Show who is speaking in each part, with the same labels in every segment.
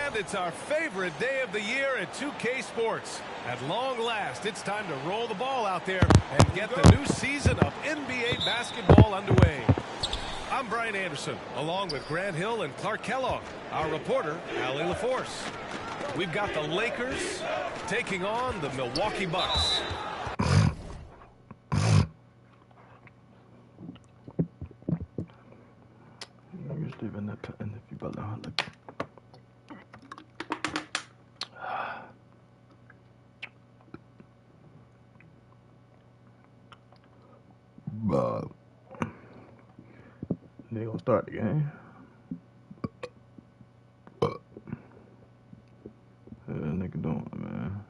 Speaker 1: And it's our favorite day of the year at 2K Sports. At long last, it's time to roll the ball out there and get the new season of NBA basketball underway. I'm Brian Anderson, along with Grant Hill and Clark Kellogg, our reporter, Allie LaForce. We've got the Lakers taking on the Milwaukee Bucks.
Speaker 2: They gonna start the game. What that nigga doing, man?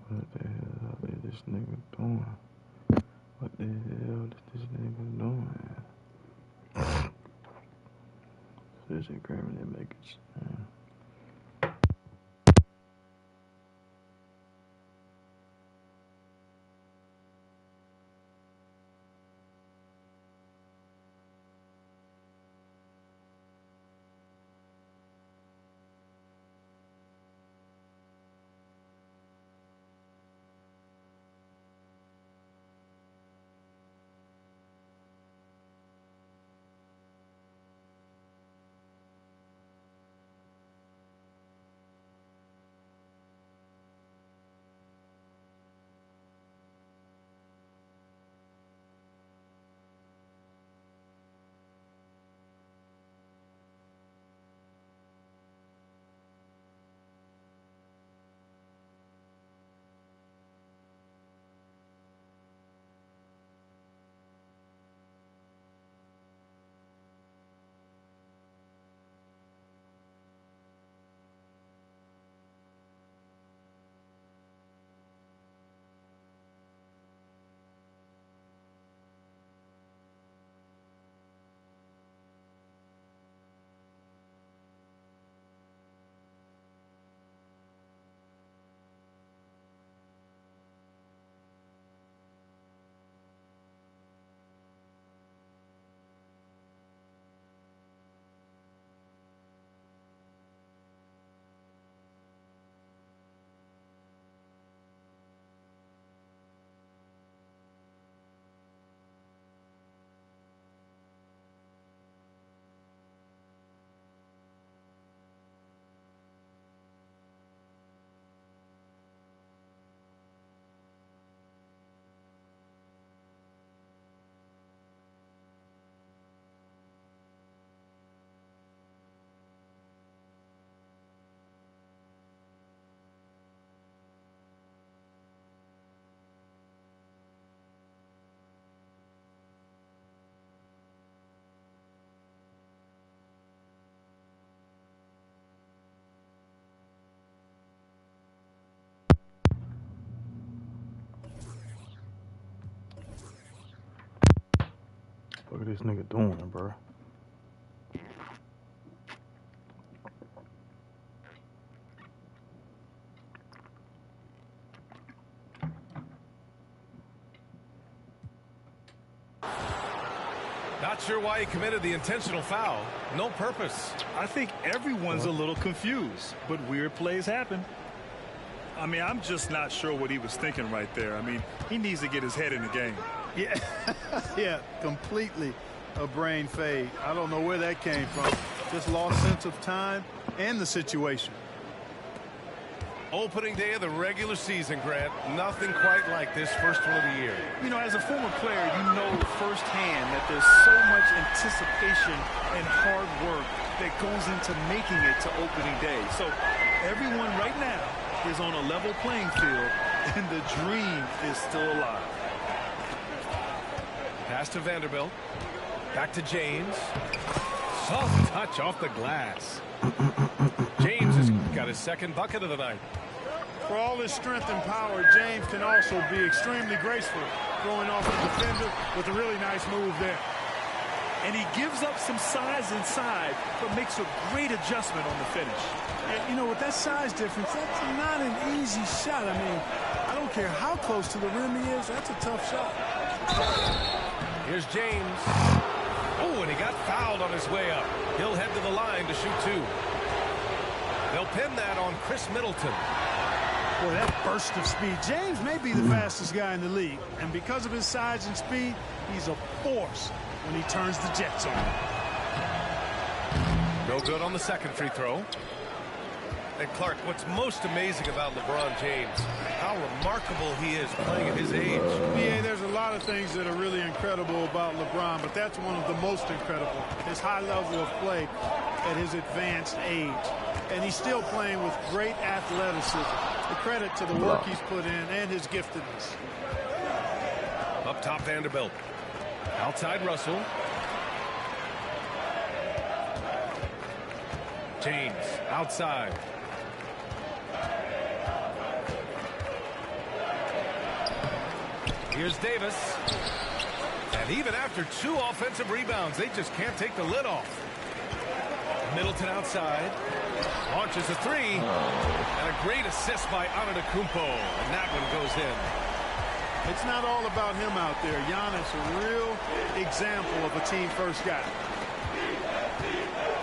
Speaker 2: What the hell is this nigga doing? What the hell is this nigga doing? This is grabbing that makers, man. What is this nigga doing, bro?
Speaker 1: Not sure why he committed the intentional foul. No purpose.
Speaker 3: I think everyone's a little confused, but weird plays happen. I mean, I'm just not sure what he was thinking right there. I mean, he needs to get his head in the game.
Speaker 4: Yeah, yeah, completely a brain fade. I don't know where that came from. Just lost sense of time and the situation.
Speaker 1: Opening day of the regular season, Grant. Nothing quite like this first one of the year.
Speaker 3: You know, as a former player, you know firsthand that there's so much anticipation and hard work that goes into making it to opening day. So everyone right now is on a level playing field, and the dream is still alive.
Speaker 1: Pass to Vanderbilt. Back to James. Soft touch off the glass. James has got his second bucket of the night.
Speaker 5: For all his strength and power, James can also be extremely graceful, throwing off the defender with a really nice move there.
Speaker 3: And he gives up some size inside, but makes a great adjustment on the finish.
Speaker 5: And, you know, with that size difference, that's not an easy shot. I mean, I don't care how close to the rim he is, that's a tough shot.
Speaker 1: Here's James. Oh, and he got fouled on his way up. He'll head to the line to shoot 2. They'll pin that on Chris Middleton.
Speaker 4: Boy, that burst of speed. James may be the fastest guy in the league, and because of his size and speed, he's a force when he turns the jets on.
Speaker 1: No good on the second free throw. And Clark, what's most amazing about LeBron James, how remarkable he is playing at his age.
Speaker 4: Yeah, there's a lot of things that are really incredible about LeBron, but that's one of the most incredible. His high level of play at his advanced age. And he's still playing with great athleticism. The credit to the work he's put in and his giftedness.
Speaker 1: Up top, Vanderbilt. Outside, Russell. James, outside. Here's Davis. And even after 2 offensive rebounds, they just can't take the lid off. Middleton outside. Launches a 3. And a great assist by Antetokounmpo. And that one goes in.
Speaker 4: It's not all about him out there. Giannis, a real example of a team-first guy.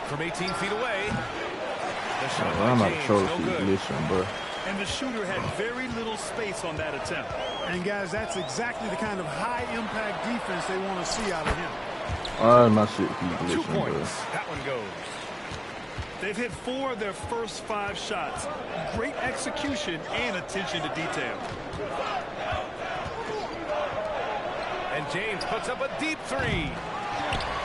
Speaker 1: From 18 feet away. The shot
Speaker 2: I'm
Speaker 1: by
Speaker 2: not
Speaker 1: James,
Speaker 2: sure
Speaker 1: no
Speaker 2: if
Speaker 1: good.
Speaker 2: listen, bro.
Speaker 3: And the shooter had very little space on that attempt.
Speaker 4: And, guys, that's exactly the kind of high-impact defense they want to see out of him.
Speaker 2: My shit keep
Speaker 1: 2
Speaker 2: listen, bro.
Speaker 1: points. That one goes.
Speaker 3: They've hit 4 of their first 5 shots. Great execution and attention to detail.
Speaker 1: And James puts up a deep 3.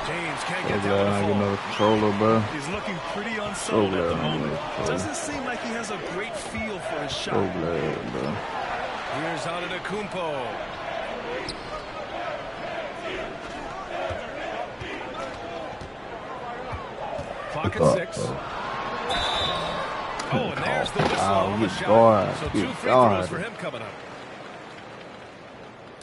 Speaker 1: James can't get
Speaker 2: So
Speaker 1: down
Speaker 2: glad I
Speaker 1: the
Speaker 2: get
Speaker 1: floor.
Speaker 2: another controller, bro.
Speaker 3: He's looking pretty unsettled
Speaker 2: So
Speaker 3: at the
Speaker 2: glad I get
Speaker 3: moment.
Speaker 2: another controller.
Speaker 3: Doesn't seem like he has a great feel for his
Speaker 2: So
Speaker 3: shot.
Speaker 2: glad, bro.
Speaker 1: Here's Antetokounmpo. Clock at 6. Oh, and there's the whistle on the
Speaker 2: good
Speaker 1: shot.
Speaker 2: God,
Speaker 1: So 2
Speaker 2: good
Speaker 1: free
Speaker 2: God.
Speaker 1: throws for him coming up.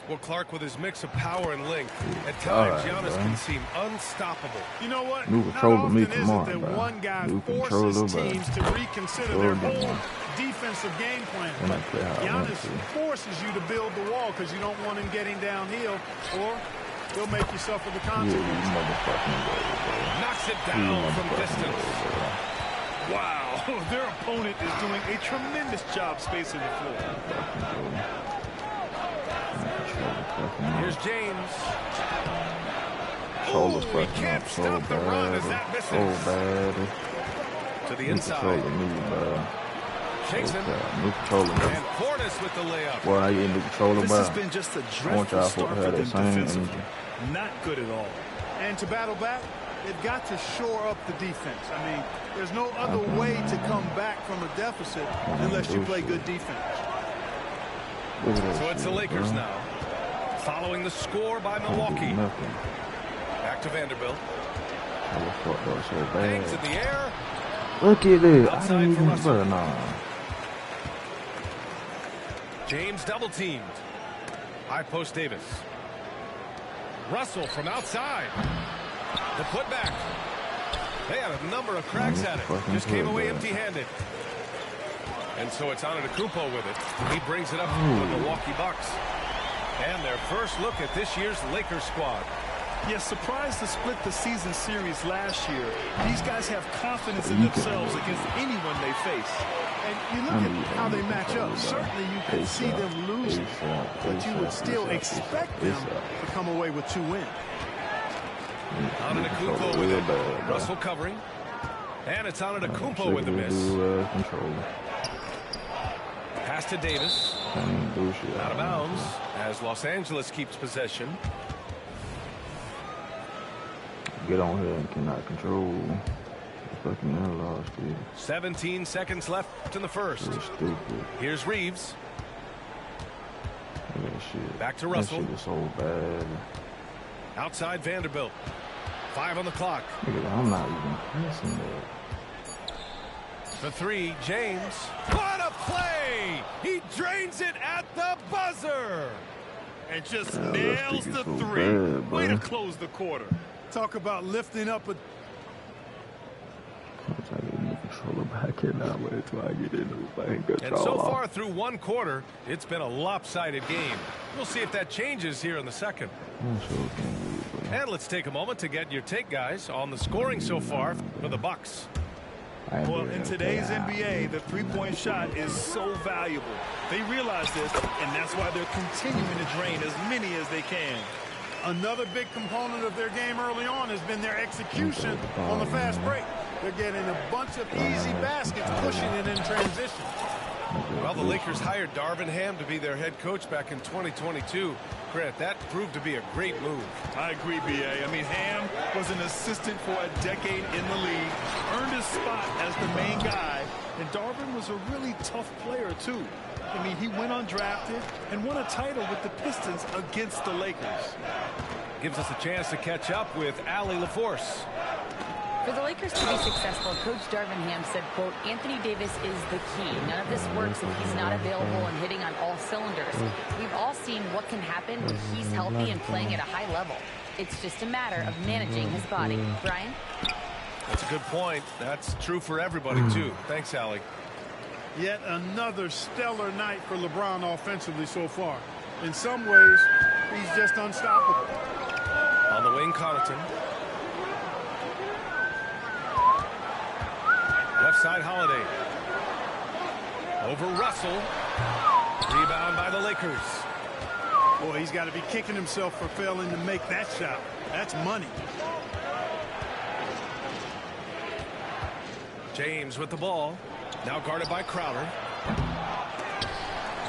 Speaker 1: Well, Clark, with his mix of power and length, at times
Speaker 2: God,
Speaker 1: Giannis
Speaker 2: bro.
Speaker 1: can seem unstoppable.
Speaker 4: You know what?
Speaker 2: New
Speaker 4: Not
Speaker 2: controller,
Speaker 4: often
Speaker 2: me,
Speaker 4: is
Speaker 2: come
Speaker 4: it
Speaker 2: on,
Speaker 4: that
Speaker 2: bro.
Speaker 4: one guy
Speaker 2: New
Speaker 4: forces
Speaker 2: controller, bro.
Speaker 4: teams to reconsider
Speaker 2: Controller,
Speaker 4: their
Speaker 2: man.
Speaker 4: whole defensive game plan.
Speaker 2: And I play how I want
Speaker 4: Giannis
Speaker 2: to.
Speaker 4: forces you to build the wall because you don't want him getting downhill, or he'll make you suffer the
Speaker 2: Yeah,
Speaker 4: consequences.
Speaker 2: you motherfucking go, bro.
Speaker 1: Knocks it
Speaker 2: You
Speaker 1: down from
Speaker 2: motherfucking
Speaker 1: distance.
Speaker 2: go, bro.
Speaker 3: Wow, their opponent is doing a tremendous job spacing the floor.
Speaker 1: Here's James.
Speaker 2: Controller's
Speaker 1: Ooh, he
Speaker 2: fucking
Speaker 1: can't
Speaker 2: up so
Speaker 1: stop the run as
Speaker 2: bad.
Speaker 1: that
Speaker 2: So
Speaker 1: misses.
Speaker 2: bad.
Speaker 1: To the
Speaker 2: New
Speaker 1: inside.
Speaker 2: controller, me, bro.
Speaker 1: Shakes him.
Speaker 2: New controller, me.
Speaker 1: And Portis with the layup.
Speaker 2: Boy, I get a new controller,
Speaker 3: This
Speaker 2: bro.
Speaker 3: has been just a
Speaker 2: I want
Speaker 3: dreadful
Speaker 2: y'all
Speaker 3: start
Speaker 2: to
Speaker 3: for
Speaker 2: have
Speaker 3: them
Speaker 2: that same
Speaker 3: defensively.
Speaker 2: energy.
Speaker 3: Not good at all.
Speaker 4: And to battle back, they've got to shore up the defense. I mean, there's no other way to come back from a deficit unless you play good defense.
Speaker 2: Look at that
Speaker 1: So it's the
Speaker 2: shit,
Speaker 1: Lakers
Speaker 2: bro.
Speaker 1: now. Following the score by
Speaker 2: Can't do
Speaker 1: Milwaukee.
Speaker 2: nothing.
Speaker 1: Back to Vanderbilt.
Speaker 2: I was fucked up so
Speaker 1: Bangs in
Speaker 2: bad.
Speaker 1: the air.
Speaker 2: Look at it. I
Speaker 1: Outside
Speaker 2: didn't
Speaker 1: for
Speaker 2: even,
Speaker 1: Russell.
Speaker 2: bro, nah.
Speaker 1: James double teamed. High post Davis. Russell from outside. The putback. They had a number of cracks at it.
Speaker 2: Fucking
Speaker 1: Just came
Speaker 2: good,
Speaker 1: away
Speaker 2: bro.
Speaker 1: empty-handed. And so it's Antetokounmpo with it. He brings it up to the Milwaukee Bucks. And their first look at this year's Lakers squad.
Speaker 3: Yes, surprised to split the season series last year. These guys have confidence in
Speaker 2: You can-
Speaker 3: themselves against anyone they face.
Speaker 4: And you look at how they match up. Certainly you can see them losing, but you would still expect them to come away with 2 wins.
Speaker 1: Antetokounmpo with it. Russell covering. And it's Antetokounmpo with the miss.
Speaker 2: Controller.
Speaker 1: Pass to Davis.
Speaker 2: Can't even do shit.
Speaker 1: Out of bounds as Los Angeles keeps possession.
Speaker 2: Get on here and cannot control the fucking analog speed.
Speaker 1: 17 seconds left in the first.
Speaker 2: It's stupid.
Speaker 1: Here's Reeves.
Speaker 2: Look at that shit.
Speaker 1: Back to Russell.
Speaker 2: That shit is so bad.
Speaker 1: Outside Vanderbilt. 5 on the clock.
Speaker 2: Look at that. I'm not even pressing that.
Speaker 1: The 3, James. What a play! He drains it at the buzzer.
Speaker 3: And just
Speaker 2: Yeah, that
Speaker 3: nails
Speaker 2: thing
Speaker 3: the
Speaker 2: is so
Speaker 3: 3.
Speaker 2: bad,
Speaker 3: Way
Speaker 2: bro.
Speaker 3: to close the quarter.
Speaker 4: Talk about lifting up a
Speaker 2: I'm trying to get the controller back here now. Wait till I get into the thing.
Speaker 1: And so far through one quarter, it's been a lopsided game. We'll see if that changes here in the second.
Speaker 2: I sure can't believe it.
Speaker 1: And let's take a moment to get your take, guys, on the scoring so far for the Bucks.
Speaker 3: Well, in today's NBA, the three-point shot is so valuable. They realize this, and that's why they're continuing to drain as many as they can.
Speaker 4: Another big component of their game early on has been their execution on the fast break. They're getting a bunch of easy baskets, pushing it in transition.
Speaker 1: Well, the Lakers hired Darvin Ham to be their head coach back in 2022. Grant, that proved to be a great move.
Speaker 3: I agree, B.A. I mean, Ham was an assistant for a decade in the league, earned his spot as the main guy, and Darvin was a really tough player, too. I mean, he went undrafted and won a title with the Pistons against the Lakers.
Speaker 1: Gives us a chance to catch up with Allie LaForce.
Speaker 6: For the Lakers to be successful, Coach Darvin Ham said, quote, Anthony Davis is the key. None of this works if he's not available and hitting on all cylinders. We've all seen what can happen when he's healthy and playing at a high level. It's just a matter of managing his body. Brian?
Speaker 1: That's a good point. That's true for everybody, too. Thanks, Allie.
Speaker 4: Yet another stellar night for LeBron offensively so far. In some ways, he's just unstoppable.
Speaker 1: On the wing, Connaughton. Left side, Holiday. Over Russell. Rebound by the Lakers.
Speaker 4: Boy, he's got to be kicking himself for failing to make that shot. That's money.
Speaker 1: James with the ball. Now guarded by Crowder.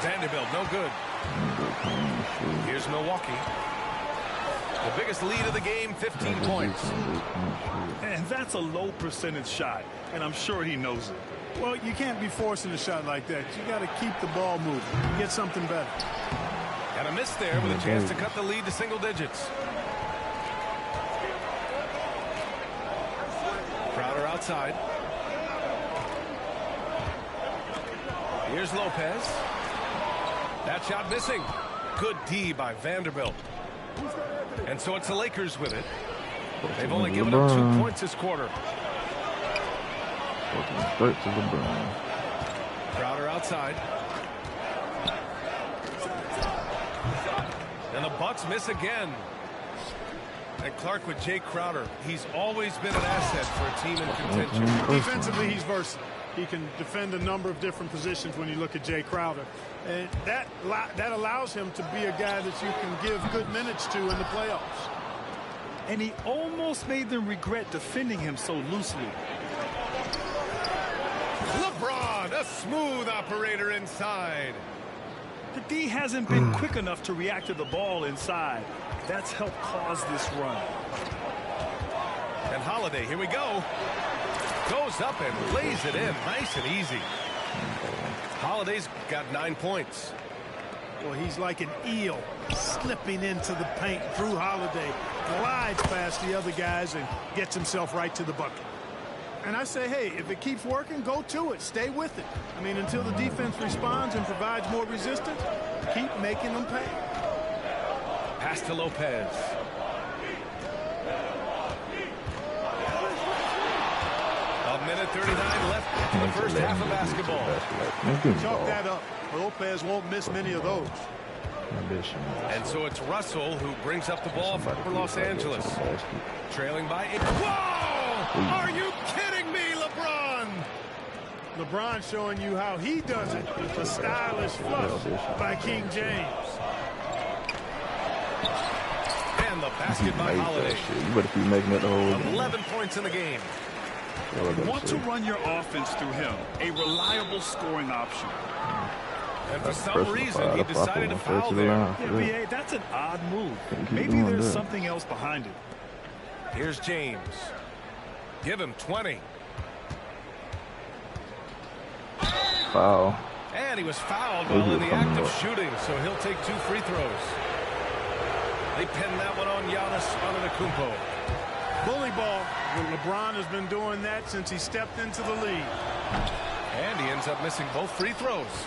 Speaker 1: Vanderbilt, no good. Here's Milwaukee. The biggest lead of the game, 15 points.
Speaker 3: And that's a low percentage shot, and I'm sure he knows it.
Speaker 4: Well, you can't be forcing a shot like that. You got to keep the ball moving. Get something better.
Speaker 1: And a miss there with a chance to cut the lead to single digits. Crowder outside. Here's Lopez. That shot missing. Good D by Vanderbilt. And so it's the Lakers with it. They've only given up 2 points this quarter. Crowder outside. And the Bucks miss again. And Clark with Jay Crowder. He's always been an asset for a team in contention.
Speaker 4: Defensively, he's versatile. He can defend a number of different positions when you look at Jay Crowder. And that allows him to be a guy that you can give good minutes to in the playoffs.
Speaker 3: And he almost made them regret defending him so loosely.
Speaker 1: LeBron, a smooth operator inside.
Speaker 3: The D hasn't been quick enough to react to the ball inside. That's helped cause this run.
Speaker 1: And Holiday, here we go. Goes up and lays it in. Nice and easy. Holiday's got 9 points.
Speaker 4: Well, he's like an eel slipping into the paint. Drew Holiday glides past the other guys and gets himself right to the bucket. And I say, hey, if it keeps working, go to it. Stay with it. I mean, until the defense responds and provides more resistance, keep making them pay.
Speaker 1: Pass to Lopez. A minute 39 left in the first half of basketball.
Speaker 4: Chalk that up. Lopez won't miss many of those.
Speaker 1: And so it's Russell who brings up the ball for Los Angeles. Trailing by 8. Whoa! Are you kidding me, LeBron?
Speaker 4: LeBron showing you how he does it. A stylish flush by King James.
Speaker 1: And the basket by Holiday.
Speaker 2: You better keep making it the whole
Speaker 1: 11 points in the game.
Speaker 3: You want to run your offense through him, a reliable scoring option.
Speaker 1: And for some reason, he decided to foul there.
Speaker 3: Yeah, B.A., that's an odd move. Maybe there's something else behind it.
Speaker 1: Here's James. Give him 20.
Speaker 2: foul.
Speaker 1: And he was fouled while in the act of shooting, so he'll take 2 free throws. They pin that one on Giannis Antetokounmpo.
Speaker 4: Bully ball. LeBron has been doing that since he stepped into the league.
Speaker 1: And he ends up missing both free throws.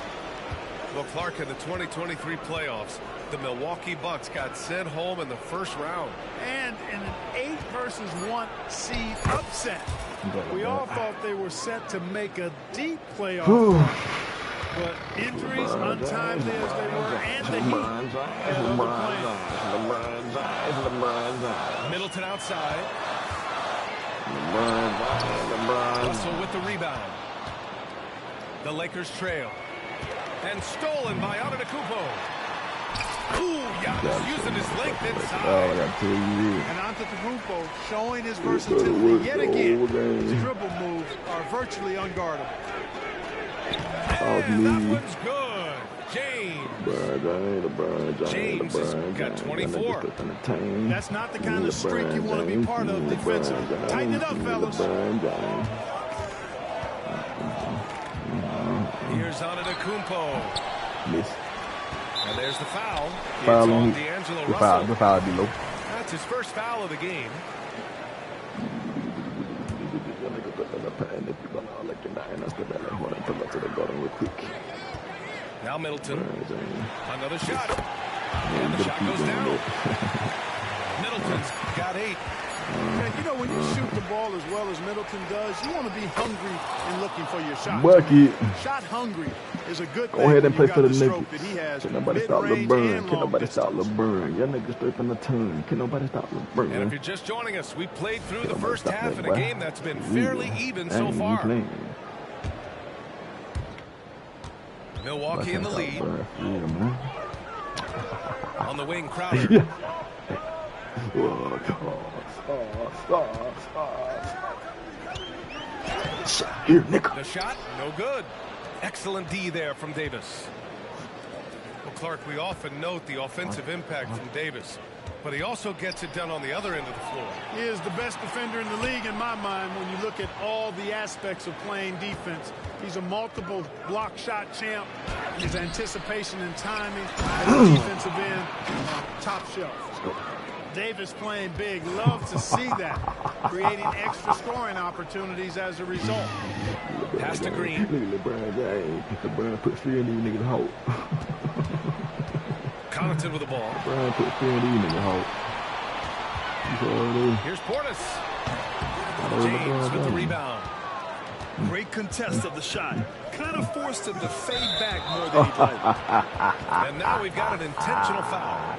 Speaker 1: Well, Clark, in the 2023 playoffs, the Milwaukee Bucks got sent home in the first round.
Speaker 4: And in an 8-1 seed upset. We all thought they were set to make a deep playoff. But injuries, untimely as they were, and the Heat had other plans.
Speaker 1: Middleton outside.
Speaker 2: LeBron.
Speaker 1: Russell with the rebound. The Lakers trail. And stolen by Antetokounmpo. Ooh, Giannis using his length
Speaker 2: Oh, I
Speaker 1: inside.
Speaker 2: got to tell you.
Speaker 4: And Antetokounmpo showing his versatility yet again. His dribble moves are virtually unguardable.
Speaker 1: And that one's good. James.
Speaker 2: LeBron
Speaker 1: James has got 24.
Speaker 4: That's not the kind of streak you want to be part of defensively. Tighten it up, fellas.
Speaker 1: Here's Antetokounmpo.
Speaker 2: Miss.
Speaker 1: And there's the foul. It's
Speaker 2: Foul
Speaker 1: on
Speaker 2: on
Speaker 1: D'Angelo
Speaker 2: the
Speaker 1: Russell.
Speaker 2: foul below.
Speaker 1: That's his first foul of the game. Now Middleton. Another shot. And the shot goes down. Middleton's got 8.
Speaker 4: And you know, when you shoot the ball as well as Middleton does, you want to be hungry and looking for your shot.
Speaker 2: Bucket.
Speaker 4: Shot hungry is a good thing.
Speaker 2: Go ahead and play
Speaker 4: You
Speaker 2: for
Speaker 4: got
Speaker 2: the
Speaker 4: stroke that
Speaker 2: niggas.
Speaker 4: he has
Speaker 2: Can nobody stop
Speaker 4: mid-range
Speaker 2: LeBron?
Speaker 4: and
Speaker 2: Can
Speaker 4: long
Speaker 2: nobody stop
Speaker 4: distance.
Speaker 2: LeBron? Y'all niggas straight from the turn. Can nobody stop
Speaker 1: And if
Speaker 2: LeBron?
Speaker 1: you're just joining us, we played through the
Speaker 2: Nobody
Speaker 1: first
Speaker 2: stop
Speaker 1: half
Speaker 2: that
Speaker 1: in a
Speaker 2: boy.
Speaker 1: game that's been fairly even so
Speaker 2: Ain't even
Speaker 1: far.
Speaker 2: playing.
Speaker 1: Milwaukee in the lead.
Speaker 2: Yeah, man.
Speaker 1: On the wing, Crowder.
Speaker 2: Yeah. Here, nigga.
Speaker 1: The shot, no good. Excellent D there from Davis. Well, Clark, we often note the offensive impact from Davis, but he also gets it done on the other end of the floor.
Speaker 4: He is the best defender in the league in my mind when you look at all the aspects of playing defense. He's a multiple block shot champ. His anticipation and timing at the defensive end, top shelf. Davis playing big. Love to see that. Creating extra scoring opportunities as a result.
Speaker 1: Pass to Green.
Speaker 2: Look at LeBron James. LeBron put fear in these niggas' hole.
Speaker 1: Connaughton with the ball.
Speaker 2: LeBron put fear in these niggas' hole. You saw what it is?
Speaker 1: Here's Portis.
Speaker 2: I know
Speaker 1: James
Speaker 2: LeBron
Speaker 1: with the
Speaker 2: James.
Speaker 1: rebound.
Speaker 3: Great contest of the shot. Kind of forced him to fade back more than he'd like.
Speaker 1: And now we've got an intentional foul.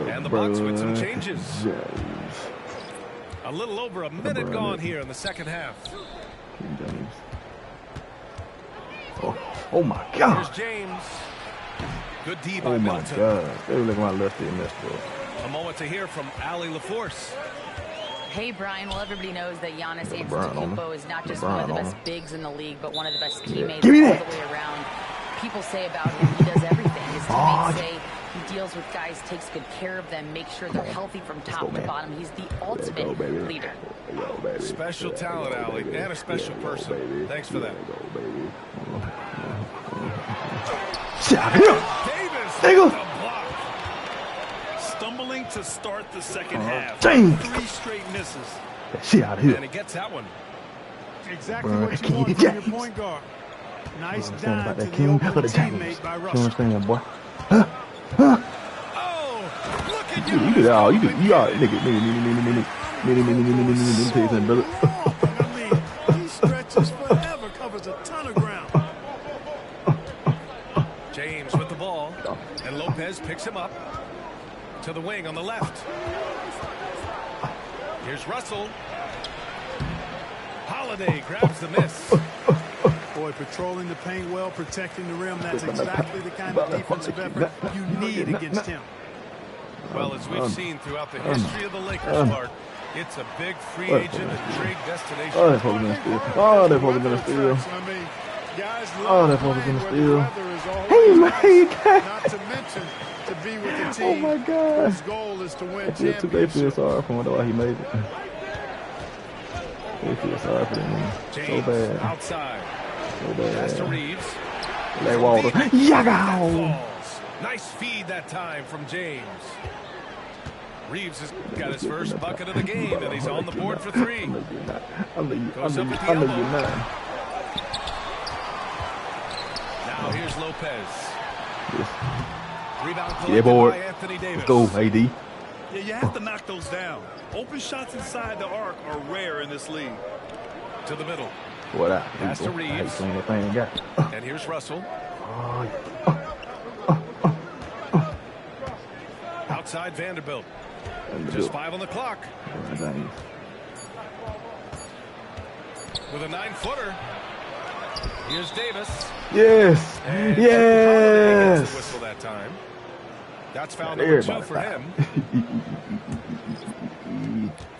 Speaker 1: And the Bucks with some changes.
Speaker 2: James.
Speaker 1: A little over a minute gone here in the second half.
Speaker 2: King James. Oh my God.
Speaker 1: Here's James. Good D by
Speaker 2: Oh my
Speaker 1: Middleton.
Speaker 2: God. They look like my lefty in this bro.
Speaker 1: A moment to hear from Allie LaForce.
Speaker 6: Hey, Brian. Well, everybody knows that Giannis
Speaker 2: LeBron on
Speaker 6: Antetokounmpo
Speaker 2: him.
Speaker 6: is not just
Speaker 2: LeBron
Speaker 6: one of the
Speaker 2: on
Speaker 6: best
Speaker 2: him.
Speaker 6: bigs in the league, but one of the best teammates
Speaker 2: Give me
Speaker 6: all
Speaker 2: that.
Speaker 6: the way around. People say about him, he does everything. His teammates say he deals with guys, takes good care of them, makes sure they're healthy from top
Speaker 2: go,
Speaker 6: to
Speaker 2: man.
Speaker 6: bottom. He's the
Speaker 2: There you go,
Speaker 6: ultimate
Speaker 2: baby.
Speaker 6: leader.
Speaker 2: There you go, baby.
Speaker 1: Special
Speaker 2: There you
Speaker 1: talent,
Speaker 2: go,
Speaker 1: Allie,
Speaker 2: baby.
Speaker 1: and a special
Speaker 2: There you go,
Speaker 1: person.
Speaker 2: baby.
Speaker 1: Thanks for that.
Speaker 2: There you go, baby. Shot him.
Speaker 1: Davis
Speaker 2: Nigga.
Speaker 1: with the block.
Speaker 3: Stumbling to start the second half.
Speaker 2: James.
Speaker 3: 3 straight misses.
Speaker 2: That shit out of here.
Speaker 1: And he gets that one.
Speaker 4: Exactly
Speaker 2: Bruh,
Speaker 4: what
Speaker 2: King
Speaker 4: you want from your
Speaker 2: James.
Speaker 4: point guard. Nice
Speaker 2: Understand
Speaker 4: dime
Speaker 2: about
Speaker 4: to
Speaker 2: that
Speaker 4: the
Speaker 2: king
Speaker 4: open
Speaker 2: of the James.
Speaker 4: teammate by
Speaker 2: You
Speaker 4: Russell.
Speaker 2: understand, boy?
Speaker 1: Oh, look at
Speaker 2: You do that all. You all nigga. Let me tell you something, brother.
Speaker 4: I mean, he stretches forever, covers a ton of ground.
Speaker 1: James with the ball. And Lopez picks him up. To the wing on the left. Here's Russell. Holiday grabs the miss.
Speaker 4: Boy, patrolling the paint well, protecting the rim. That's exactly the kind of defensive effort you need against him.
Speaker 1: Well, as we've seen throughout the history of the Lakers, Clark, it's a big free agent and trade destination.
Speaker 2: Oh, that fucker's gonna steal. Oh, that fucker's gonna steal.
Speaker 4: I mean, guys
Speaker 2: Oh,
Speaker 4: love
Speaker 2: that fucker's
Speaker 4: playing
Speaker 2: gonna
Speaker 4: where the
Speaker 2: steal.
Speaker 4: weather is always
Speaker 2: Hey, man,
Speaker 4: nice.
Speaker 2: you can't.
Speaker 4: Not to mention to be with the
Speaker 2: Oh
Speaker 4: team
Speaker 2: my God.
Speaker 4: whose goal is to win
Speaker 2: They feel
Speaker 4: championships.
Speaker 2: sorry for him. That's why he made it. They feel sorry for him. So
Speaker 1: James
Speaker 2: bad.
Speaker 1: outside.
Speaker 2: So
Speaker 1: Pass to
Speaker 2: bad.
Speaker 1: Reeves.
Speaker 2: Like Walter. Yaga!
Speaker 1: Falls. Nice feed that time from James. Reeves has got his first bucket of the game, and he's on the board for 3.
Speaker 2: I know you're not. I know you. I
Speaker 1: Goes
Speaker 2: know
Speaker 1: up
Speaker 2: you.
Speaker 1: at the
Speaker 2: I know
Speaker 1: elbow.
Speaker 2: you're not.
Speaker 1: Now here's Lopez. Rebound
Speaker 2: Yeah,
Speaker 1: collected
Speaker 2: boy.
Speaker 1: by Anthony Davis.
Speaker 2: Let's go, AD.
Speaker 3: Yeah, you have to knock those down. Open shots inside the arc are rare in this league.
Speaker 1: To the middle.
Speaker 2: What up?
Speaker 1: Pass to
Speaker 2: I hate
Speaker 1: Reeves.
Speaker 2: seeing that thing got.
Speaker 1: And here's Russell.
Speaker 2: Oh, yeah.
Speaker 1: Outside Vanderbilt. Just 5 on the clock.
Speaker 2: James.
Speaker 1: With a 9-footer. Here's Davis.
Speaker 2: Yes.
Speaker 1: And
Speaker 2: Yes.
Speaker 1: gets the whistle that time. That's foul number 2 for him.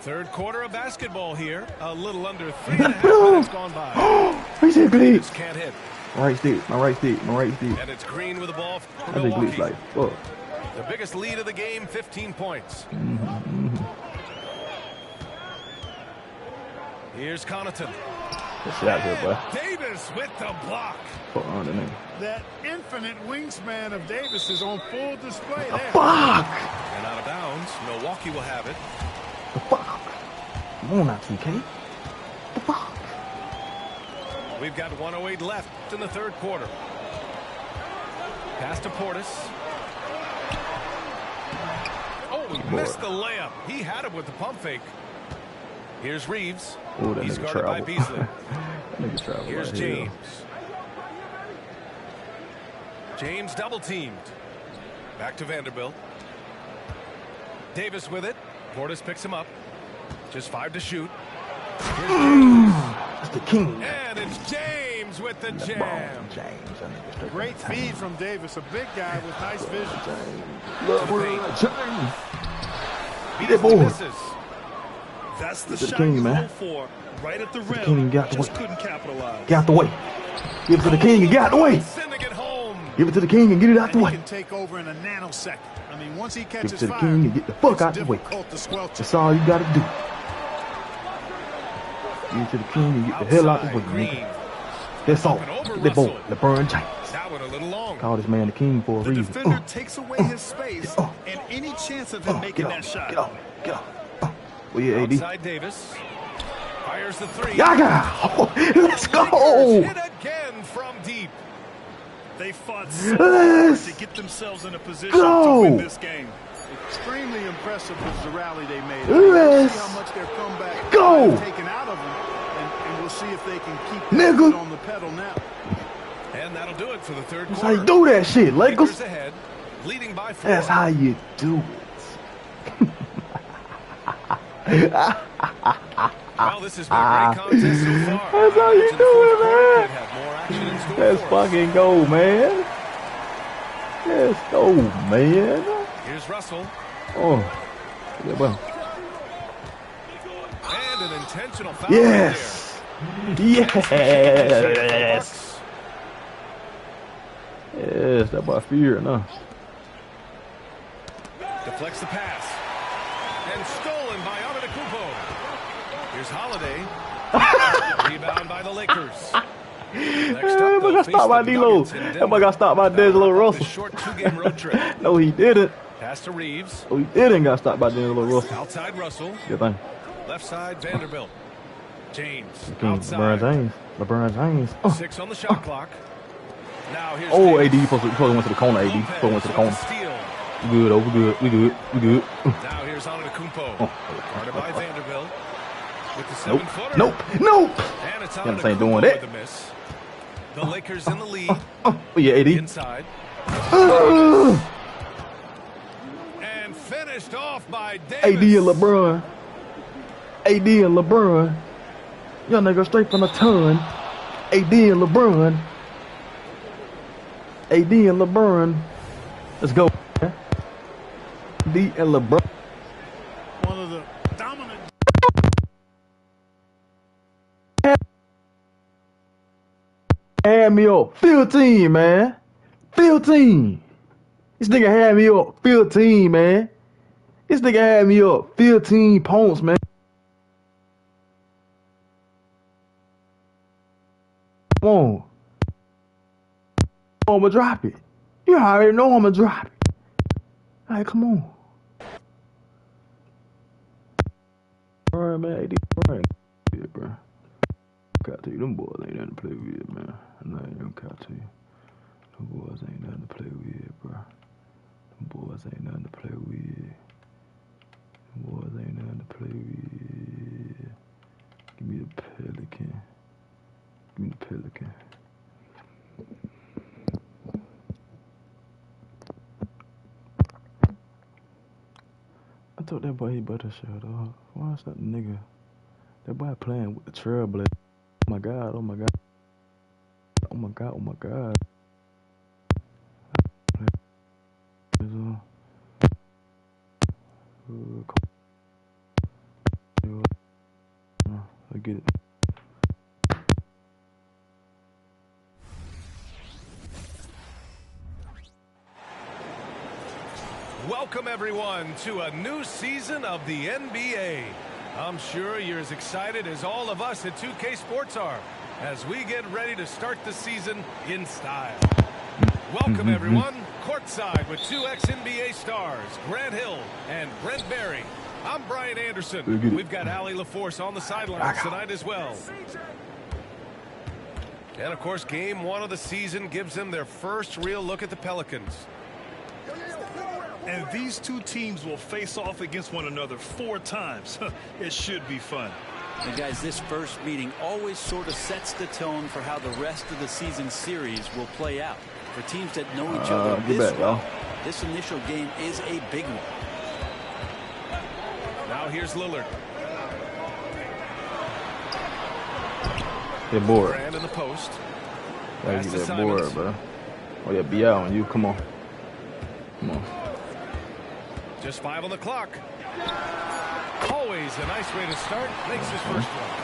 Speaker 1: Third quarter of basketball here. A little under 3.5 minutes gone by.
Speaker 2: He said bleed.
Speaker 1: Just can't hit.
Speaker 2: My right stick. My right stick. My right stick.
Speaker 1: And it's Green with the ball for
Speaker 2: I think bleed's
Speaker 1: Milwaukee.
Speaker 2: like fuck.
Speaker 1: The biggest lead of the game, 15 points. Here's Connaughton.
Speaker 2: Get shit out here, boy.
Speaker 1: Davis with the block.
Speaker 2: Fuck on the nigga.
Speaker 4: That infinite wingspan of Davis is on full display there.
Speaker 2: Fuck.
Speaker 1: And out of bounds. Milwaukee will have it.
Speaker 2: The fuck. Come on now, TK. The fuck.
Speaker 1: We've got 1:08 left in the third quarter. Pass to Portis. Oh, he missed the layup. He had it with the pump fake. Here's Reeves.
Speaker 2: Oh, that
Speaker 1: He's
Speaker 2: nigga
Speaker 1: guarded by
Speaker 2: traveled.
Speaker 1: Beasley.
Speaker 2: That nigga traveled
Speaker 1: Here's
Speaker 2: like hell.
Speaker 1: James. James double teamed. Back to Vanderbilt. Davis with it. Portis picks him up. Just 5 to shoot. Here's James.
Speaker 2: That's the king.
Speaker 1: And it's James with the
Speaker 2: That's
Speaker 1: jam.
Speaker 2: bomb. James. That nigga straight
Speaker 4: Great
Speaker 2: from the
Speaker 4: feed from Davis, a big guy with nice vision.
Speaker 2: LeBron James.
Speaker 1: Beasley
Speaker 2: that boy.
Speaker 1: misses.
Speaker 3: That's the
Speaker 2: Get the
Speaker 3: shot
Speaker 2: king,
Speaker 3: you
Speaker 2: man.
Speaker 3: hope for. Right at the rim.
Speaker 2: king, got the
Speaker 3: Just
Speaker 2: way.
Speaker 3: couldn't capitalize.
Speaker 2: Get out the way. Give it to the king and get out the way.
Speaker 1: Sending it home.
Speaker 2: Give it to the king and get it out the
Speaker 4: And he
Speaker 2: way.
Speaker 4: can take over in a nanosecond. I mean, once he
Speaker 2: Give
Speaker 4: catches
Speaker 2: it to the
Speaker 4: fire,
Speaker 2: king and get the fuck
Speaker 4: it's
Speaker 2: out the way.
Speaker 4: difficult to squelch it.
Speaker 2: That's all you gotta do. Give it to the king and get the hell out the way,
Speaker 1: Outside, Green.
Speaker 2: nigga. That's all.
Speaker 1: Up and over
Speaker 2: Get that boy,
Speaker 1: Russell.
Speaker 2: LeBron James.
Speaker 1: That one a little long.
Speaker 2: Call this man the king for a
Speaker 3: The
Speaker 2: reason.
Speaker 3: defender takes away his space and any chance of him making
Speaker 2: Get
Speaker 3: that
Speaker 2: off,
Speaker 3: shot.
Speaker 2: get off, get off. Well, yeah, AD.
Speaker 1: Outside Davis. Fires the 3.
Speaker 2: Yaga! Let's go!
Speaker 1: Hit again from deep.
Speaker 3: They fought so hard
Speaker 2: Let's
Speaker 3: to get themselves in a position
Speaker 2: go.
Speaker 3: to win this game.
Speaker 4: Extremely impressive was the rally they made.
Speaker 2: Let's
Speaker 4: We'll see how much their comeback
Speaker 2: go.
Speaker 4: has taken out of them, and we'll see if they can keep
Speaker 2: Nigga.
Speaker 4: their foot on the pedal now.
Speaker 1: And that'll do it for the third
Speaker 2: That's
Speaker 1: quarter.
Speaker 2: how you do that shit,
Speaker 1: Lakers
Speaker 2: Lakers.
Speaker 1: ahead, leading by 4.
Speaker 2: That's how you do
Speaker 1: Well, this has been a great contest so far.
Speaker 2: That's how you
Speaker 1: The
Speaker 2: do
Speaker 1: fourth
Speaker 2: it,
Speaker 1: quarter
Speaker 2: man.
Speaker 1: could have more action in store
Speaker 2: Let's
Speaker 1: for us.
Speaker 2: fucking go, man. Let's go, man.
Speaker 1: Here's Russell.
Speaker 2: Oh. Yeah, well.
Speaker 1: And an intentional foul
Speaker 2: Yes. Yes.
Speaker 1: Yes.
Speaker 2: Yes, that boy fear enough.
Speaker 1: Deflects the pass. And stolen by Antetokounmpo. Here's Holiday. Rebound by the Lakers. Next up,
Speaker 2: That boy
Speaker 1: they'll
Speaker 2: got
Speaker 1: face
Speaker 2: stopped by
Speaker 1: the
Speaker 2: D-Lo.
Speaker 1: Nuggets in
Speaker 2: That boy got stopped by
Speaker 1: Denver.
Speaker 2: D'Angelo
Speaker 1: The
Speaker 2: Russell.
Speaker 1: short 2-game road trip.
Speaker 2: No, he didn't.
Speaker 1: Pass to Reeves.
Speaker 2: Oh, he didn't got stopped by D'Angelo Russell.
Speaker 1: Outside Russell.
Speaker 2: Good thing.
Speaker 1: Left side Vanderbilt. James.
Speaker 2: King,
Speaker 1: Outside.
Speaker 2: LeBron James. LeBron James. Oh,
Speaker 1: 6 on the shot clock. Now here's
Speaker 2: oh
Speaker 1: Davis.
Speaker 2: AD, you supposed to went to the corner, AD. Supposed to went to the corner.
Speaker 1: Steal.
Speaker 2: We good, oh, we good, we good, we good.
Speaker 1: Now here's Antetokounmpo.
Speaker 2: Oh.
Speaker 1: Guarded by Vanderbilt. With the
Speaker 2: Nope,
Speaker 1: 7-footer.
Speaker 2: nope, nope.
Speaker 1: And it's
Speaker 2: Can't say doing
Speaker 1: Antetokounmpo
Speaker 2: that.
Speaker 1: with the miss. The Lakers in the lead.
Speaker 2: Oh, yeah, AD.
Speaker 1: Inside. And finished off by Davis.
Speaker 2: AD and LeBron. AD and LeBron. Y'all nigga straight from the ton. AD and LeBron. AD and LeBron. Let's go. Man. AD and LeBron.
Speaker 4: One of the dominant.
Speaker 2: Had me up 15, man. 15. This nigga had me up 15, man. This nigga had me up 15 points, man. Come on. I'ma drop it. You already know I'ma drop it. Alright, come on. Alright, man. AD, right. Yeah, bro. Got to you, them boys ain't nothing to play with, man. I ain't gonna count to you. Them boys ain't nothing to play with, bro. Them boys ain't nothing to play with. Them boys ain't nothing to play with. Give me the Pelican. Give me the Pelican. I told that boy he better shut up. Why is that nigga? That boy playing with the Trailblazers. Oh my god, oh my god. Oh my god, oh my god. I get it.
Speaker 1: Welcome, everyone, to a new season of the NBA. I'm sure you're as excited as all of us at 2K Sports are as we get ready to start the season in style. Welcome, everyone, courtside with two ex-NBA stars, Grant Hill and Brent Barry. I'm Brian Anderson. We've got Allie LaForce on the sidelines tonight as well. And, of course, game one of the season gives them their first real look at the Pelicans.
Speaker 3: And these two teams will face off against one another 4 times. It should be fun.
Speaker 7: And guys, this first meeting always sort of sets the tone for how the rest of the season series will play out. For teams that know each other this well, this initial game is a big one.
Speaker 1: Now here's Lillard.
Speaker 2: Get bored.
Speaker 1: Brand in the post.
Speaker 2: Gotta get that board, bro. Oh yeah, be out on you. Come on. Come on.
Speaker 1: Just 5 on the clock. Always a nice way to start. Makes his first one.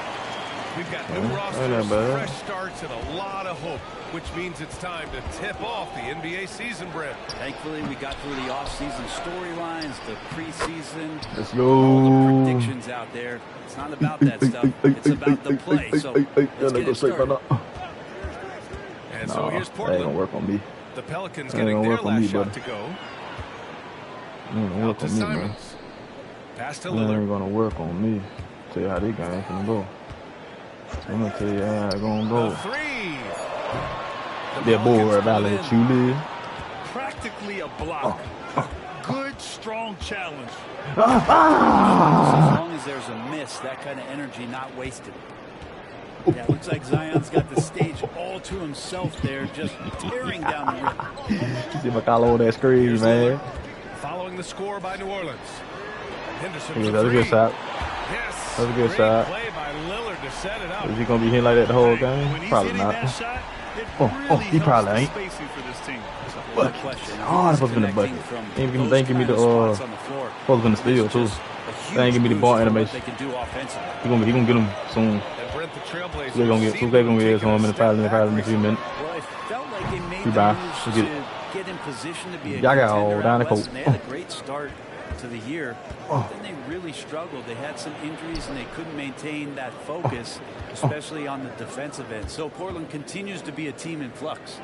Speaker 1: We've got new rosters, fresh starts, and a lot of hope, which means it's time to tip off the NBA season, Brent.
Speaker 7: Thankfully, we got through the off-season storylines, the preseason.
Speaker 2: Let's go.
Speaker 7: All the predictions out there. It's not about that stuff. It's about the play. So let's get it started.
Speaker 1: And so here's Portland.
Speaker 2: That ain't gonna work on me.
Speaker 1: The Pelicans getting their last shot to go.
Speaker 2: Out to
Speaker 1: Simons. Pass to
Speaker 2: Lillard.
Speaker 1: Lillard.
Speaker 2: It ain't gonna work on me. Tell you how this game gonna go. I'm gonna tell you how it's gonna go.
Speaker 1: Three.
Speaker 2: That boy about to let you live.
Speaker 3: Practically a block. Good, strong challenge.
Speaker 7: As long as there's a miss, that kind of energy not wasted. Yeah, it looks like Zion's got the stage all to himself there, just tearing down the rim.
Speaker 2: See my collar on that screen, man.
Speaker 1: Following the score by New Orleans. Henderson.
Speaker 2: Yeah, that's a good shot.
Speaker 1: Yes.
Speaker 2: That's a good shot.
Speaker 1: Play by Lillard to set it up.
Speaker 2: Is he gonna be hitting like that the whole game? Probably not. He probably ain't.
Speaker 7: What question?
Speaker 2: Oh, that's supposed to be the bucket. They ain't give me the supposed to be the steal too. They ain't give me the ball animation. He gonna get him soon. They're gonna get 2K gonna get him in probably in a few minutes.
Speaker 7: Well, it felt like they made
Speaker 2: Rebound.
Speaker 7: moves to get in position to be a
Speaker 2: Y'all got all
Speaker 7: contender
Speaker 2: down the
Speaker 7: out
Speaker 2: court.
Speaker 7: west, and they had a great start to the year. But then they really struggled. They had some injuries and they couldn't maintain that focus, especially on the defensive end. So Portland continues to be a team in flux.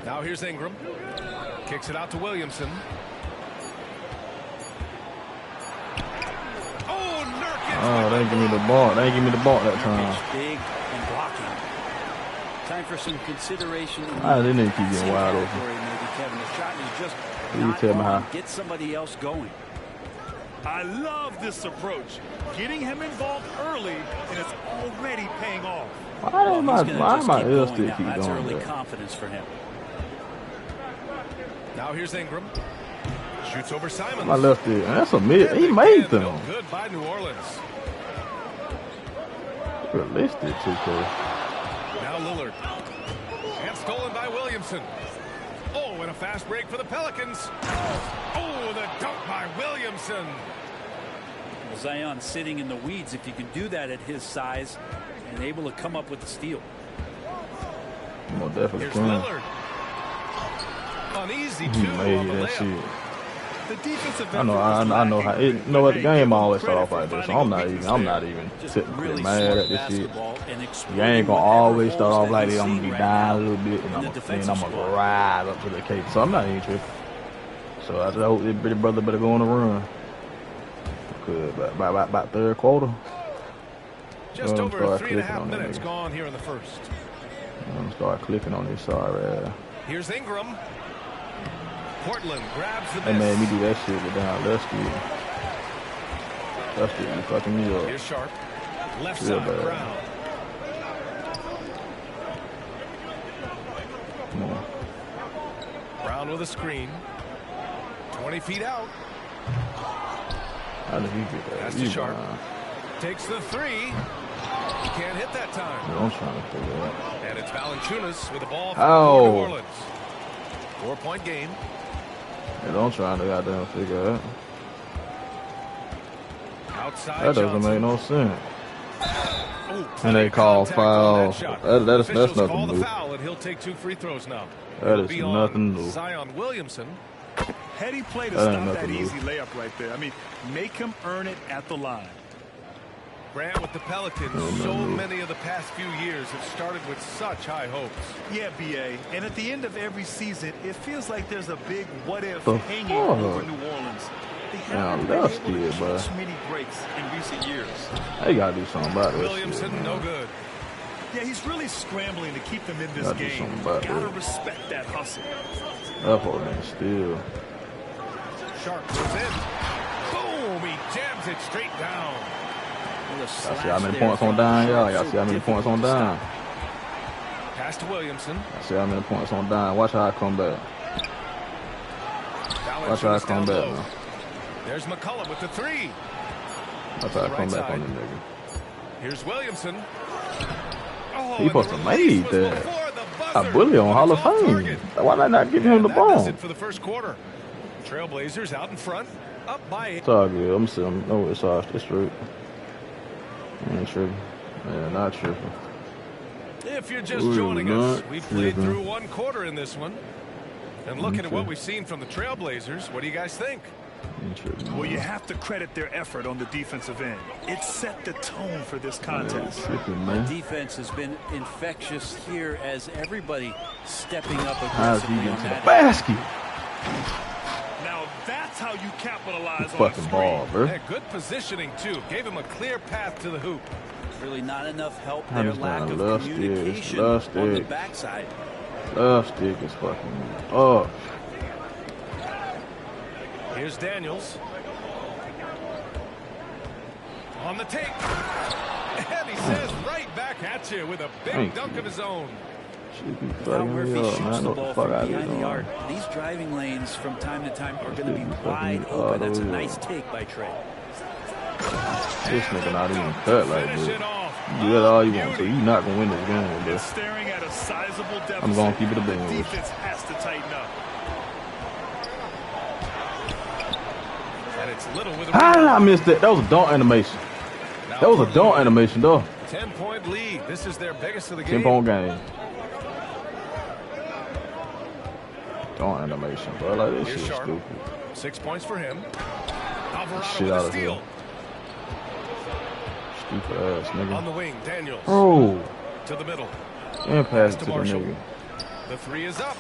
Speaker 1: Now here's Ingram. Kicks it out to Williamson.
Speaker 2: Oh, they ain't give me the ball. They ain't give me the ball that time.
Speaker 7: Big and blocking. Time for some consideration.
Speaker 2: They need to keep getting wide open.
Speaker 7: Maybe Kevin. The shot is just
Speaker 2: You tell me how.
Speaker 7: get somebody else going.
Speaker 3: I love this approach. Getting him involved early, and it's already paying off.
Speaker 2: Why my ear still keep
Speaker 7: That's
Speaker 2: going
Speaker 7: early
Speaker 2: there?
Speaker 7: confidence for him.
Speaker 1: Now here's Ingram. Shoots over Simons.
Speaker 2: My left ear. That's a mid. He made them.
Speaker 1: No good by New Orleans.
Speaker 2: Realistic, 2K.
Speaker 1: Now Lillard. And stolen by Williamson. Oh, and a fast break for the Pelicans. Oh, the dunk by Williamson.
Speaker 7: Zion sitting in the weeds. If you can do that at his size and able to come up with the steal.
Speaker 2: More definitely
Speaker 1: Here's
Speaker 2: can.
Speaker 1: Lillard. Uneasy
Speaker 2: He
Speaker 1: two
Speaker 2: made
Speaker 1: on the
Speaker 2: that
Speaker 1: layup.
Speaker 2: shit.
Speaker 3: The defensive
Speaker 2: I know how it. You know what? The game always start off like this. So I'm not even
Speaker 7: Really
Speaker 2: mad
Speaker 7: smart
Speaker 2: at this shit.
Speaker 7: basketball and
Speaker 2: You ain't gonna always start off like this. I'm gonna be
Speaker 7: right
Speaker 2: down a
Speaker 7: now
Speaker 2: little bit, and
Speaker 7: in
Speaker 2: I'm
Speaker 7: the
Speaker 2: gonna
Speaker 7: defensive squad.
Speaker 2: ride up to the cake. So I'm not even tripping. So I just hope this big brother better go on the run. Good, about third quarter.
Speaker 1: Just
Speaker 2: Go
Speaker 1: over
Speaker 2: start
Speaker 1: 3.5
Speaker 2: clicking on that
Speaker 1: minutes
Speaker 2: nigga.
Speaker 1: gone here in the first.
Speaker 2: I'm gonna start clicking on this. Sorry.
Speaker 1: Here's Ingram. Portland grabs the
Speaker 2: They
Speaker 1: miss.
Speaker 2: made me do that shit with down left speed. Left speed, you fucking me up.
Speaker 1: Here's Sharp. Left
Speaker 2: Real
Speaker 1: side,
Speaker 2: bad.
Speaker 1: Brown.
Speaker 2: Come on.
Speaker 1: Brown with a screen. 20 feet out.
Speaker 2: How did he get that?
Speaker 1: That's to Sharp. Takes the three. He can't hit that time.
Speaker 2: I'm trying to figure it out.
Speaker 1: And it's Valanciunas with the ball for
Speaker 2: How?
Speaker 1: New Orleans. 4-point game.
Speaker 2: Yeah, I'm trying to goddamn figure it out.
Speaker 1: Outside
Speaker 2: That doesn't
Speaker 1: Johnson.
Speaker 2: make no sense.
Speaker 1: Ooh,
Speaker 2: And they call
Speaker 1: contact on
Speaker 2: foul.
Speaker 1: that shot.
Speaker 2: That's
Speaker 1: Officials
Speaker 2: nothing
Speaker 1: call the
Speaker 2: new.
Speaker 1: foul, and he'll take 2 free throws now.
Speaker 2: That
Speaker 1: It'll
Speaker 2: is
Speaker 1: be on
Speaker 2: nothing new.
Speaker 1: Zion Williamson.
Speaker 3: Heady play to
Speaker 2: That ain't
Speaker 3: stop that
Speaker 2: nothing new.
Speaker 3: easy layup right there. I mean, make him earn it at the line.
Speaker 1: Grant with the Pelicans. So many of the past few years have started with such high hopes.
Speaker 3: Yeah, BA. And at the end of every season, it feels like there's a big what-if
Speaker 2: The
Speaker 3: hanging
Speaker 2: fuck?
Speaker 3: over New Orleans. They haven't
Speaker 2: Now,
Speaker 3: been
Speaker 2: that's
Speaker 3: able to
Speaker 2: good, bro.
Speaker 3: catch many breaks in recent years.
Speaker 2: They gotta do something about this.
Speaker 1: Williamson,
Speaker 2: shit,
Speaker 1: no
Speaker 2: man.
Speaker 1: good.
Speaker 3: Yeah, he's really scrambling to keep them in this
Speaker 2: Gotta do
Speaker 3: game.
Speaker 2: something about
Speaker 3: Gotta
Speaker 2: that.
Speaker 3: respect that hustle.
Speaker 2: That whole thing still.
Speaker 1: Sharp goes in. Boom! He jams it straight down.
Speaker 7: Well, the
Speaker 2: I
Speaker 7: slash
Speaker 2: see how many
Speaker 7: there
Speaker 2: points on
Speaker 7: from
Speaker 2: down,
Speaker 7: Sharp,
Speaker 2: y'all. I
Speaker 7: so
Speaker 2: see how many points on
Speaker 7: difficult to
Speaker 2: down.
Speaker 7: stop.
Speaker 1: Pass to Williamson.
Speaker 2: I see how many points on down. Watch how I come back. Watch how I
Speaker 1: Valanciunas
Speaker 2: come
Speaker 1: down
Speaker 2: back,
Speaker 1: low.
Speaker 2: man.
Speaker 1: There's McCollum with the three.
Speaker 2: Watch how I
Speaker 1: Right
Speaker 2: come back
Speaker 1: side.
Speaker 2: on the nigga.
Speaker 1: Here's Williamson. Oh,
Speaker 2: He
Speaker 1: and
Speaker 2: supposed
Speaker 1: the
Speaker 2: to
Speaker 1: release
Speaker 2: made
Speaker 1: was
Speaker 2: that.
Speaker 1: before the
Speaker 2: A
Speaker 1: buzzer,
Speaker 2: bully on
Speaker 1: but
Speaker 2: Hall
Speaker 1: it's
Speaker 2: of
Speaker 1: off
Speaker 2: Fame.
Speaker 1: target.
Speaker 2: Why did I not give him
Speaker 1: And
Speaker 2: the
Speaker 1: that does
Speaker 2: ball?
Speaker 1: it for the first quarter. Trailblazers out in front, up by 8.
Speaker 2: It's all good. I'm saying, no, it's all it's true. Ain't tripping. Man, not tripping.
Speaker 1: If you're just
Speaker 2: Ooh,
Speaker 1: joining us,
Speaker 2: not
Speaker 1: we played
Speaker 2: tripping.
Speaker 1: through one quarter in this one. And looking at what we've seen from the Trailblazers, what do you guys think?
Speaker 2: Ain't tripping.
Speaker 3: Well, you have to credit their effort on the defensive end. It set the tone for this
Speaker 2: Ain't
Speaker 3: contest.
Speaker 2: tripping, man.
Speaker 7: Defense has been infectious here as everybody stepping up
Speaker 2: How's he
Speaker 7: aggressively
Speaker 2: getting
Speaker 7: on
Speaker 2: to the
Speaker 7: that.
Speaker 2: basket?
Speaker 3: Now that's how you capitalize on a
Speaker 2: Fucking
Speaker 3: screen.
Speaker 2: ball, bro.
Speaker 1: Yeah, good positioning, too. Gave him a clear path to the hoop.
Speaker 7: Really not enough help
Speaker 2: I
Speaker 7: there.
Speaker 2: understand.
Speaker 7: Lack of
Speaker 2: Love sticks,
Speaker 7: communication
Speaker 2: love
Speaker 7: on the
Speaker 2: sticks.
Speaker 7: backside.
Speaker 2: Love stick is fucking up.
Speaker 1: Here's Daniels. On the take. And he says right back at you with a big
Speaker 2: Thank
Speaker 1: dunk
Speaker 2: you.
Speaker 1: of his own.
Speaker 2: Should be
Speaker 7: Now
Speaker 2: fucking
Speaker 7: Murphy
Speaker 2: me up,
Speaker 7: shoots
Speaker 2: man. I
Speaker 7: the
Speaker 2: know
Speaker 7: ball
Speaker 2: what the fuck
Speaker 7: from
Speaker 2: I be
Speaker 7: behind the
Speaker 2: doing.
Speaker 7: arc. These driving lanes from time to time are going to be
Speaker 2: Should be
Speaker 7: wide
Speaker 2: fucking all
Speaker 7: open.
Speaker 2: the
Speaker 7: That's a
Speaker 2: way
Speaker 7: nice
Speaker 2: up.
Speaker 7: take by Trey.
Speaker 2: This nigga not even cut like
Speaker 1: Finish
Speaker 2: this.
Speaker 1: it off.
Speaker 2: You do that all you want to.
Speaker 1: Beauty.
Speaker 2: You not gonna win this game, bro.
Speaker 3: It's staring at a sizable deficit.
Speaker 2: I'm gonna keep it a
Speaker 3: The
Speaker 2: bean.
Speaker 3: defense has to tighten up.
Speaker 1: And it's Little with a
Speaker 2: How did I
Speaker 1: rebound.
Speaker 2: miss that? That was a dunk animation.
Speaker 1: Now
Speaker 2: That was a
Speaker 1: Portland
Speaker 2: dunk
Speaker 1: with
Speaker 2: animation, though.
Speaker 1: 10-point lead. This is their biggest of the
Speaker 2: 10
Speaker 1: game.
Speaker 2: point game. Dunk animation, bro. Like this
Speaker 1: Here's
Speaker 2: shit
Speaker 1: Sharp.
Speaker 2: stupid.
Speaker 1: 6 points for him. Alvarado
Speaker 2: Shit
Speaker 1: with
Speaker 2: out
Speaker 1: a
Speaker 2: of
Speaker 1: steal.
Speaker 2: here. Stupid ass
Speaker 1: On
Speaker 2: nigga.
Speaker 1: the wing, Daniels.
Speaker 2: Bro,
Speaker 1: To the middle.
Speaker 2: and pass it
Speaker 1: to
Speaker 2: to the
Speaker 1: Marshall.
Speaker 2: nigga.
Speaker 1: The three is up.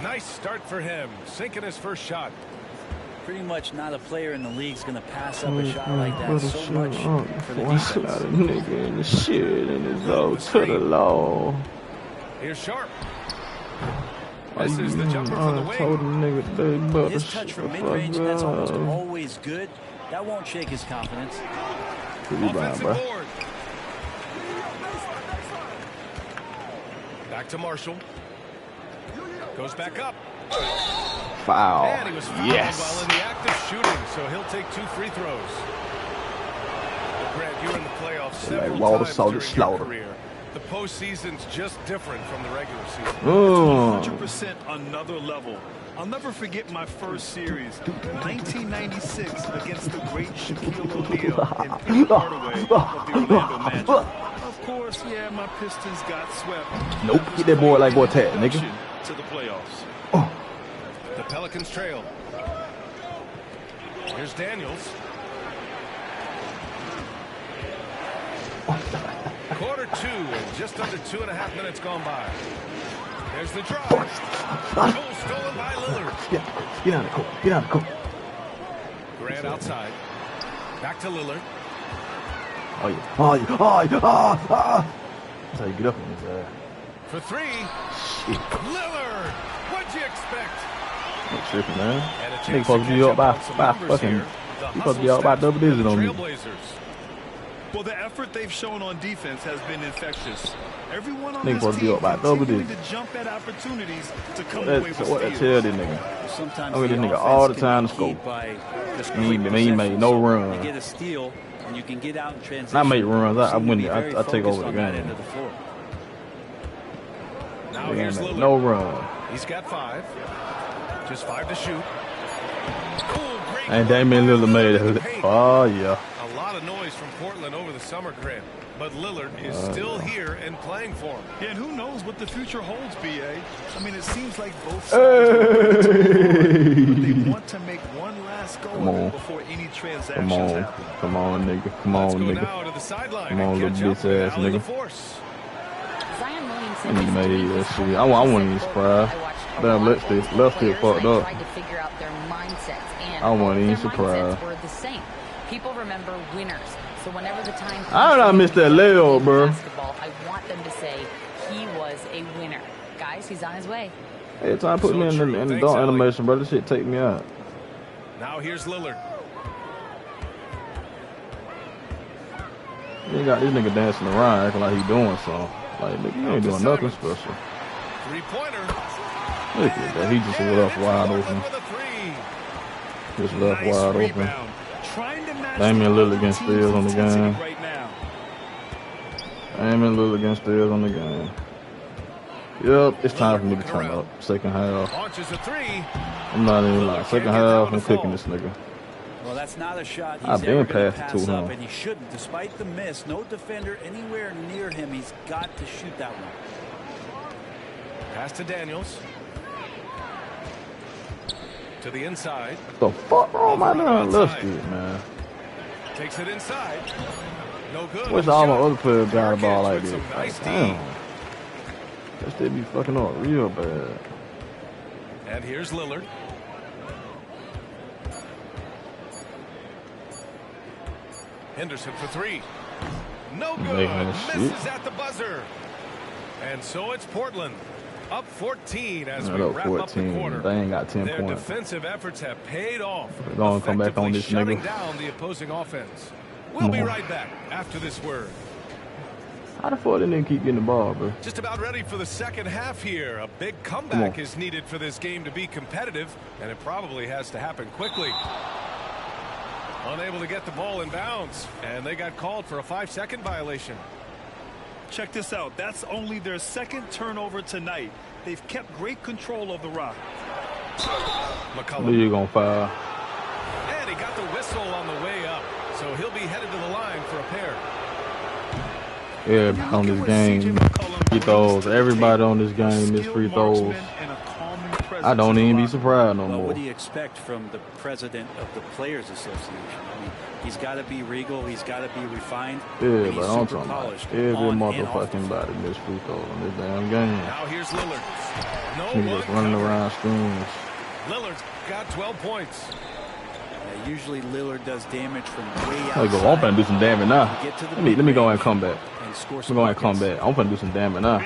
Speaker 1: Nice start for him. Sinking his first shot.
Speaker 7: Pretty much not a player in the league's going to pass up a shot like that
Speaker 2: Brother,
Speaker 7: so
Speaker 2: shut
Speaker 7: much
Speaker 2: up.
Speaker 7: for the
Speaker 2: Once
Speaker 7: defense.
Speaker 2: out a nigga in the shit and it's all to the law.
Speaker 1: Here's Sharp.
Speaker 2: Why
Speaker 1: This
Speaker 2: you
Speaker 1: is the jumper from the
Speaker 2: I told
Speaker 1: wing.
Speaker 2: the nigga they about
Speaker 7: His
Speaker 2: to
Speaker 7: touch
Speaker 2: shut
Speaker 7: from
Speaker 2: the
Speaker 7: mid-range,
Speaker 2: fuck
Speaker 7: that's almost
Speaker 2: up.
Speaker 7: always good. That won't shake his confidence.
Speaker 2: Good rebound,
Speaker 1: Offensive
Speaker 2: bro.
Speaker 1: board. Back to Marshall. Goes back up.
Speaker 2: Foul.
Speaker 1: And he was fouled while
Speaker 2: Yes.
Speaker 1: in the act of shooting, so he'll take 2 free throws. But Grant, you're in the playoffs several
Speaker 2: Walter
Speaker 1: times
Speaker 2: Soldier
Speaker 1: during your
Speaker 2: Slaughter.
Speaker 1: career. The postseason's just different from the regular season.
Speaker 3: 100% another level. I'll never forget my first series, 1996, against the great Shaquille O'Neal and Penny Hardaway of the Orlando Magic. Of course, yeah, my Pistons got swept.
Speaker 2: Nope. Get that boy like boy Tat, nigga.
Speaker 3: To the playoffs.
Speaker 1: The Pelicans trail. Here's Daniels. Quarter 2 and just under 2.5 minutes gone by. There's the drive. Goal stolen by Lillard.
Speaker 2: Get out of the court. Get out of the court.
Speaker 1: Grant outside. Back to Lillard.
Speaker 2: Oh, yeah. Oh, yeah. Oh, yeah. Ah. That's how you get up in his ass.
Speaker 1: For 3.
Speaker 2: Shit.
Speaker 1: Lillard. What'd you expect?
Speaker 2: I'm tripping, man.
Speaker 1: And a
Speaker 2: Nigga
Speaker 1: chance
Speaker 2: supposed to be
Speaker 1: catch
Speaker 2: up by
Speaker 1: on some numbers
Speaker 2: fucking.
Speaker 1: here. The
Speaker 2: You supposed to be up
Speaker 1: hustle
Speaker 2: by
Speaker 1: steps
Speaker 2: double
Speaker 1: for the
Speaker 2: digits on me.
Speaker 1: Trailblazers.
Speaker 3: Well, the effort they've shown on defense has been infectious. Everyone on
Speaker 2: Nigga
Speaker 3: this
Speaker 2: supposed to be
Speaker 3: team
Speaker 2: up by double
Speaker 3: continuing
Speaker 2: digits.
Speaker 3: to jump at opportunities to come
Speaker 2: What
Speaker 3: away with
Speaker 2: that tell
Speaker 3: steals.
Speaker 2: this nigga?
Speaker 7: Sometimes
Speaker 2: I mean,
Speaker 7: the
Speaker 2: this nigga
Speaker 7: offense
Speaker 2: all the
Speaker 7: can
Speaker 2: time
Speaker 7: be
Speaker 2: to score.
Speaker 7: keyed by just
Speaker 2: He
Speaker 7: quick
Speaker 2: ain't
Speaker 7: possession.
Speaker 2: made no
Speaker 7: So
Speaker 2: run.
Speaker 7: You get a steal, and you can get out and transition.
Speaker 2: I make runs. I
Speaker 7: You seem to
Speaker 2: win
Speaker 7: be
Speaker 2: it.
Speaker 7: very
Speaker 2: I take
Speaker 7: focused
Speaker 2: over the
Speaker 7: on that
Speaker 2: game.
Speaker 7: end of the floor.
Speaker 1: Now
Speaker 2: They
Speaker 1: here's
Speaker 2: ain't make
Speaker 1: Lillard.
Speaker 2: no run.
Speaker 1: He's got 5. Just 5 to shoot. Ooh, great
Speaker 2: And
Speaker 1: work
Speaker 2: Damian
Speaker 1: by
Speaker 2: Lillard made
Speaker 1: in the
Speaker 2: it.
Speaker 1: paint.
Speaker 2: Oh, yeah.
Speaker 1: A lot of noise from Portland over the summer, Grant. But Lillard is still here and playing for him.
Speaker 3: Yeah, and who knows what the future holds, B.A. I mean, it seems like both sides are ready to move on, but they want to make one last go
Speaker 2: Come
Speaker 3: of
Speaker 2: on.
Speaker 3: it before any transactions
Speaker 2: Come on.
Speaker 3: happen.
Speaker 2: Come on, nigga. Come on,
Speaker 1: Let's go
Speaker 2: nigga.
Speaker 1: now to the sideline.
Speaker 2: Come on,
Speaker 1: and catch
Speaker 2: little
Speaker 1: up
Speaker 2: bitch
Speaker 1: with
Speaker 2: ass
Speaker 1: Allen
Speaker 2: nigga.
Speaker 1: LaForce.
Speaker 6: Zion Williamson
Speaker 2: He
Speaker 6: is
Speaker 2: made
Speaker 6: doing
Speaker 2: that
Speaker 6: his
Speaker 2: shit.
Speaker 6: homework.
Speaker 2: I wouldn't
Speaker 6: He
Speaker 2: even
Speaker 6: said,
Speaker 2: surprised.
Speaker 6: "I watched a
Speaker 2: Damn,
Speaker 6: lot
Speaker 2: let's
Speaker 6: of
Speaker 2: see.
Speaker 6: old
Speaker 2: Let's
Speaker 6: players,
Speaker 2: get fucked
Speaker 6: and I
Speaker 2: up.
Speaker 6: tried to figure out their mindsets, and
Speaker 2: I
Speaker 6: all
Speaker 2: wasn't
Speaker 6: of
Speaker 2: even
Speaker 6: their
Speaker 2: surprised.
Speaker 6: mindsets were the same. People remember winners. So whenever the time
Speaker 2: I don't know, I missed that layup, bro.
Speaker 6: basketball, I want them to say he was a winner. Guys, he's on his way.
Speaker 2: Every time I put
Speaker 1: So
Speaker 2: me in
Speaker 1: true.
Speaker 2: the
Speaker 1: Thanks,
Speaker 2: dunk
Speaker 1: Alec.
Speaker 2: animation, bro, this shit take me out.
Speaker 1: Now here's Lillard.
Speaker 2: You got this nigga dancing around acting like he doing something. Like, nigga, you ain't doing nothing special.
Speaker 1: Three-pointer.
Speaker 2: Look at that. He just left wide open.
Speaker 1: With a 3.
Speaker 2: Just left
Speaker 3: Nice
Speaker 2: wide open.
Speaker 3: rebound. Trying to match
Speaker 2: Damian
Speaker 3: the
Speaker 2: Lillard against
Speaker 3: team's
Speaker 2: Steals on the
Speaker 3: intensity
Speaker 2: game.
Speaker 3: right now.
Speaker 2: Damian Lillard against Steals on the game. Yep, it's time for me to turn up. Second half.
Speaker 1: Launches a 3.
Speaker 2: I'm not even lying. Second half, I'm cooking this nigga.
Speaker 7: Well, that's not a shot he's
Speaker 2: I've been
Speaker 7: ever going to
Speaker 2: passed it
Speaker 7: pass
Speaker 2: to
Speaker 7: up,
Speaker 2: him.
Speaker 7: and he shouldn't. Despite the miss, no defender anywhere near him. He's got to shoot that one.
Speaker 1: Pass to Daniels. To the inside.
Speaker 2: The fuck wrong my damn left foot, man?
Speaker 1: Takes it inside. No good.
Speaker 2: Wish all my other players got a ball like
Speaker 1: With
Speaker 2: this.
Speaker 1: some nice
Speaker 2: Like, damn. Guess they be fucking up real bad.
Speaker 1: And here's Lillard. Henderson for 3. No good.
Speaker 2: Making that shit.
Speaker 1: Misses at the buzzer. And so it's Portland. Up 14 as we
Speaker 2: Not up
Speaker 1: wrap up the
Speaker 2: 14.
Speaker 1: quarter.
Speaker 2: They ain't got 10
Speaker 1: Their
Speaker 2: points.
Speaker 1: defensive efforts have paid off.
Speaker 2: They're gonna come back on
Speaker 1: effectively
Speaker 2: this
Speaker 1: shutting
Speaker 2: nigga.
Speaker 1: down the opposing offense. We'll
Speaker 2: Come
Speaker 1: be
Speaker 2: on.
Speaker 1: right back after this word.
Speaker 2: How the fuck they didn't keep getting the ball, bro?
Speaker 1: Just about ready for the second half here. A big
Speaker 2: Come
Speaker 1: comeback
Speaker 2: on.
Speaker 1: is needed for this game to be competitive, and it probably has to happen quickly. Unable to get the ball in bounds, and they got called for a 5-second violation.
Speaker 3: Check this out. That's only their second turnover tonight. They've kept great control of the rock.
Speaker 2: Who
Speaker 1: McCollum.
Speaker 2: you gonna foul?
Speaker 1: And he got the whistle on the way up, so he'll be headed to the line for a pair.
Speaker 2: Everybody on this game, free throws. Everybody on this game is free throws. I don't even be surprised no
Speaker 7: Well,
Speaker 2: more.
Speaker 7: what do you expect from the president of the Players Association? I mean, he's got to be regal. He's got to be refined.
Speaker 2: Yeah,
Speaker 7: and
Speaker 2: but
Speaker 7: he's
Speaker 2: I'm
Speaker 7: super
Speaker 2: talking about
Speaker 7: polished
Speaker 2: every
Speaker 7: on and off the
Speaker 2: motherfucking
Speaker 7: floor.
Speaker 2: body miss free throws in this damn game.
Speaker 1: Now here's Lillard. No
Speaker 2: Niggas
Speaker 1: one
Speaker 2: just running
Speaker 1: covered.
Speaker 2: around screens.
Speaker 1: Lillard's got 12 points.
Speaker 7: Yeah, usually Lillard does damage from way
Speaker 2: Hey,
Speaker 7: outside.
Speaker 2: go. I'm finna do some damage now.
Speaker 7: Get to the
Speaker 2: Let me go and
Speaker 7: mid-range
Speaker 2: come back.
Speaker 7: and score
Speaker 2: Let
Speaker 7: some
Speaker 2: me go and come
Speaker 7: buckets.
Speaker 2: back. I'm finna do some damage now.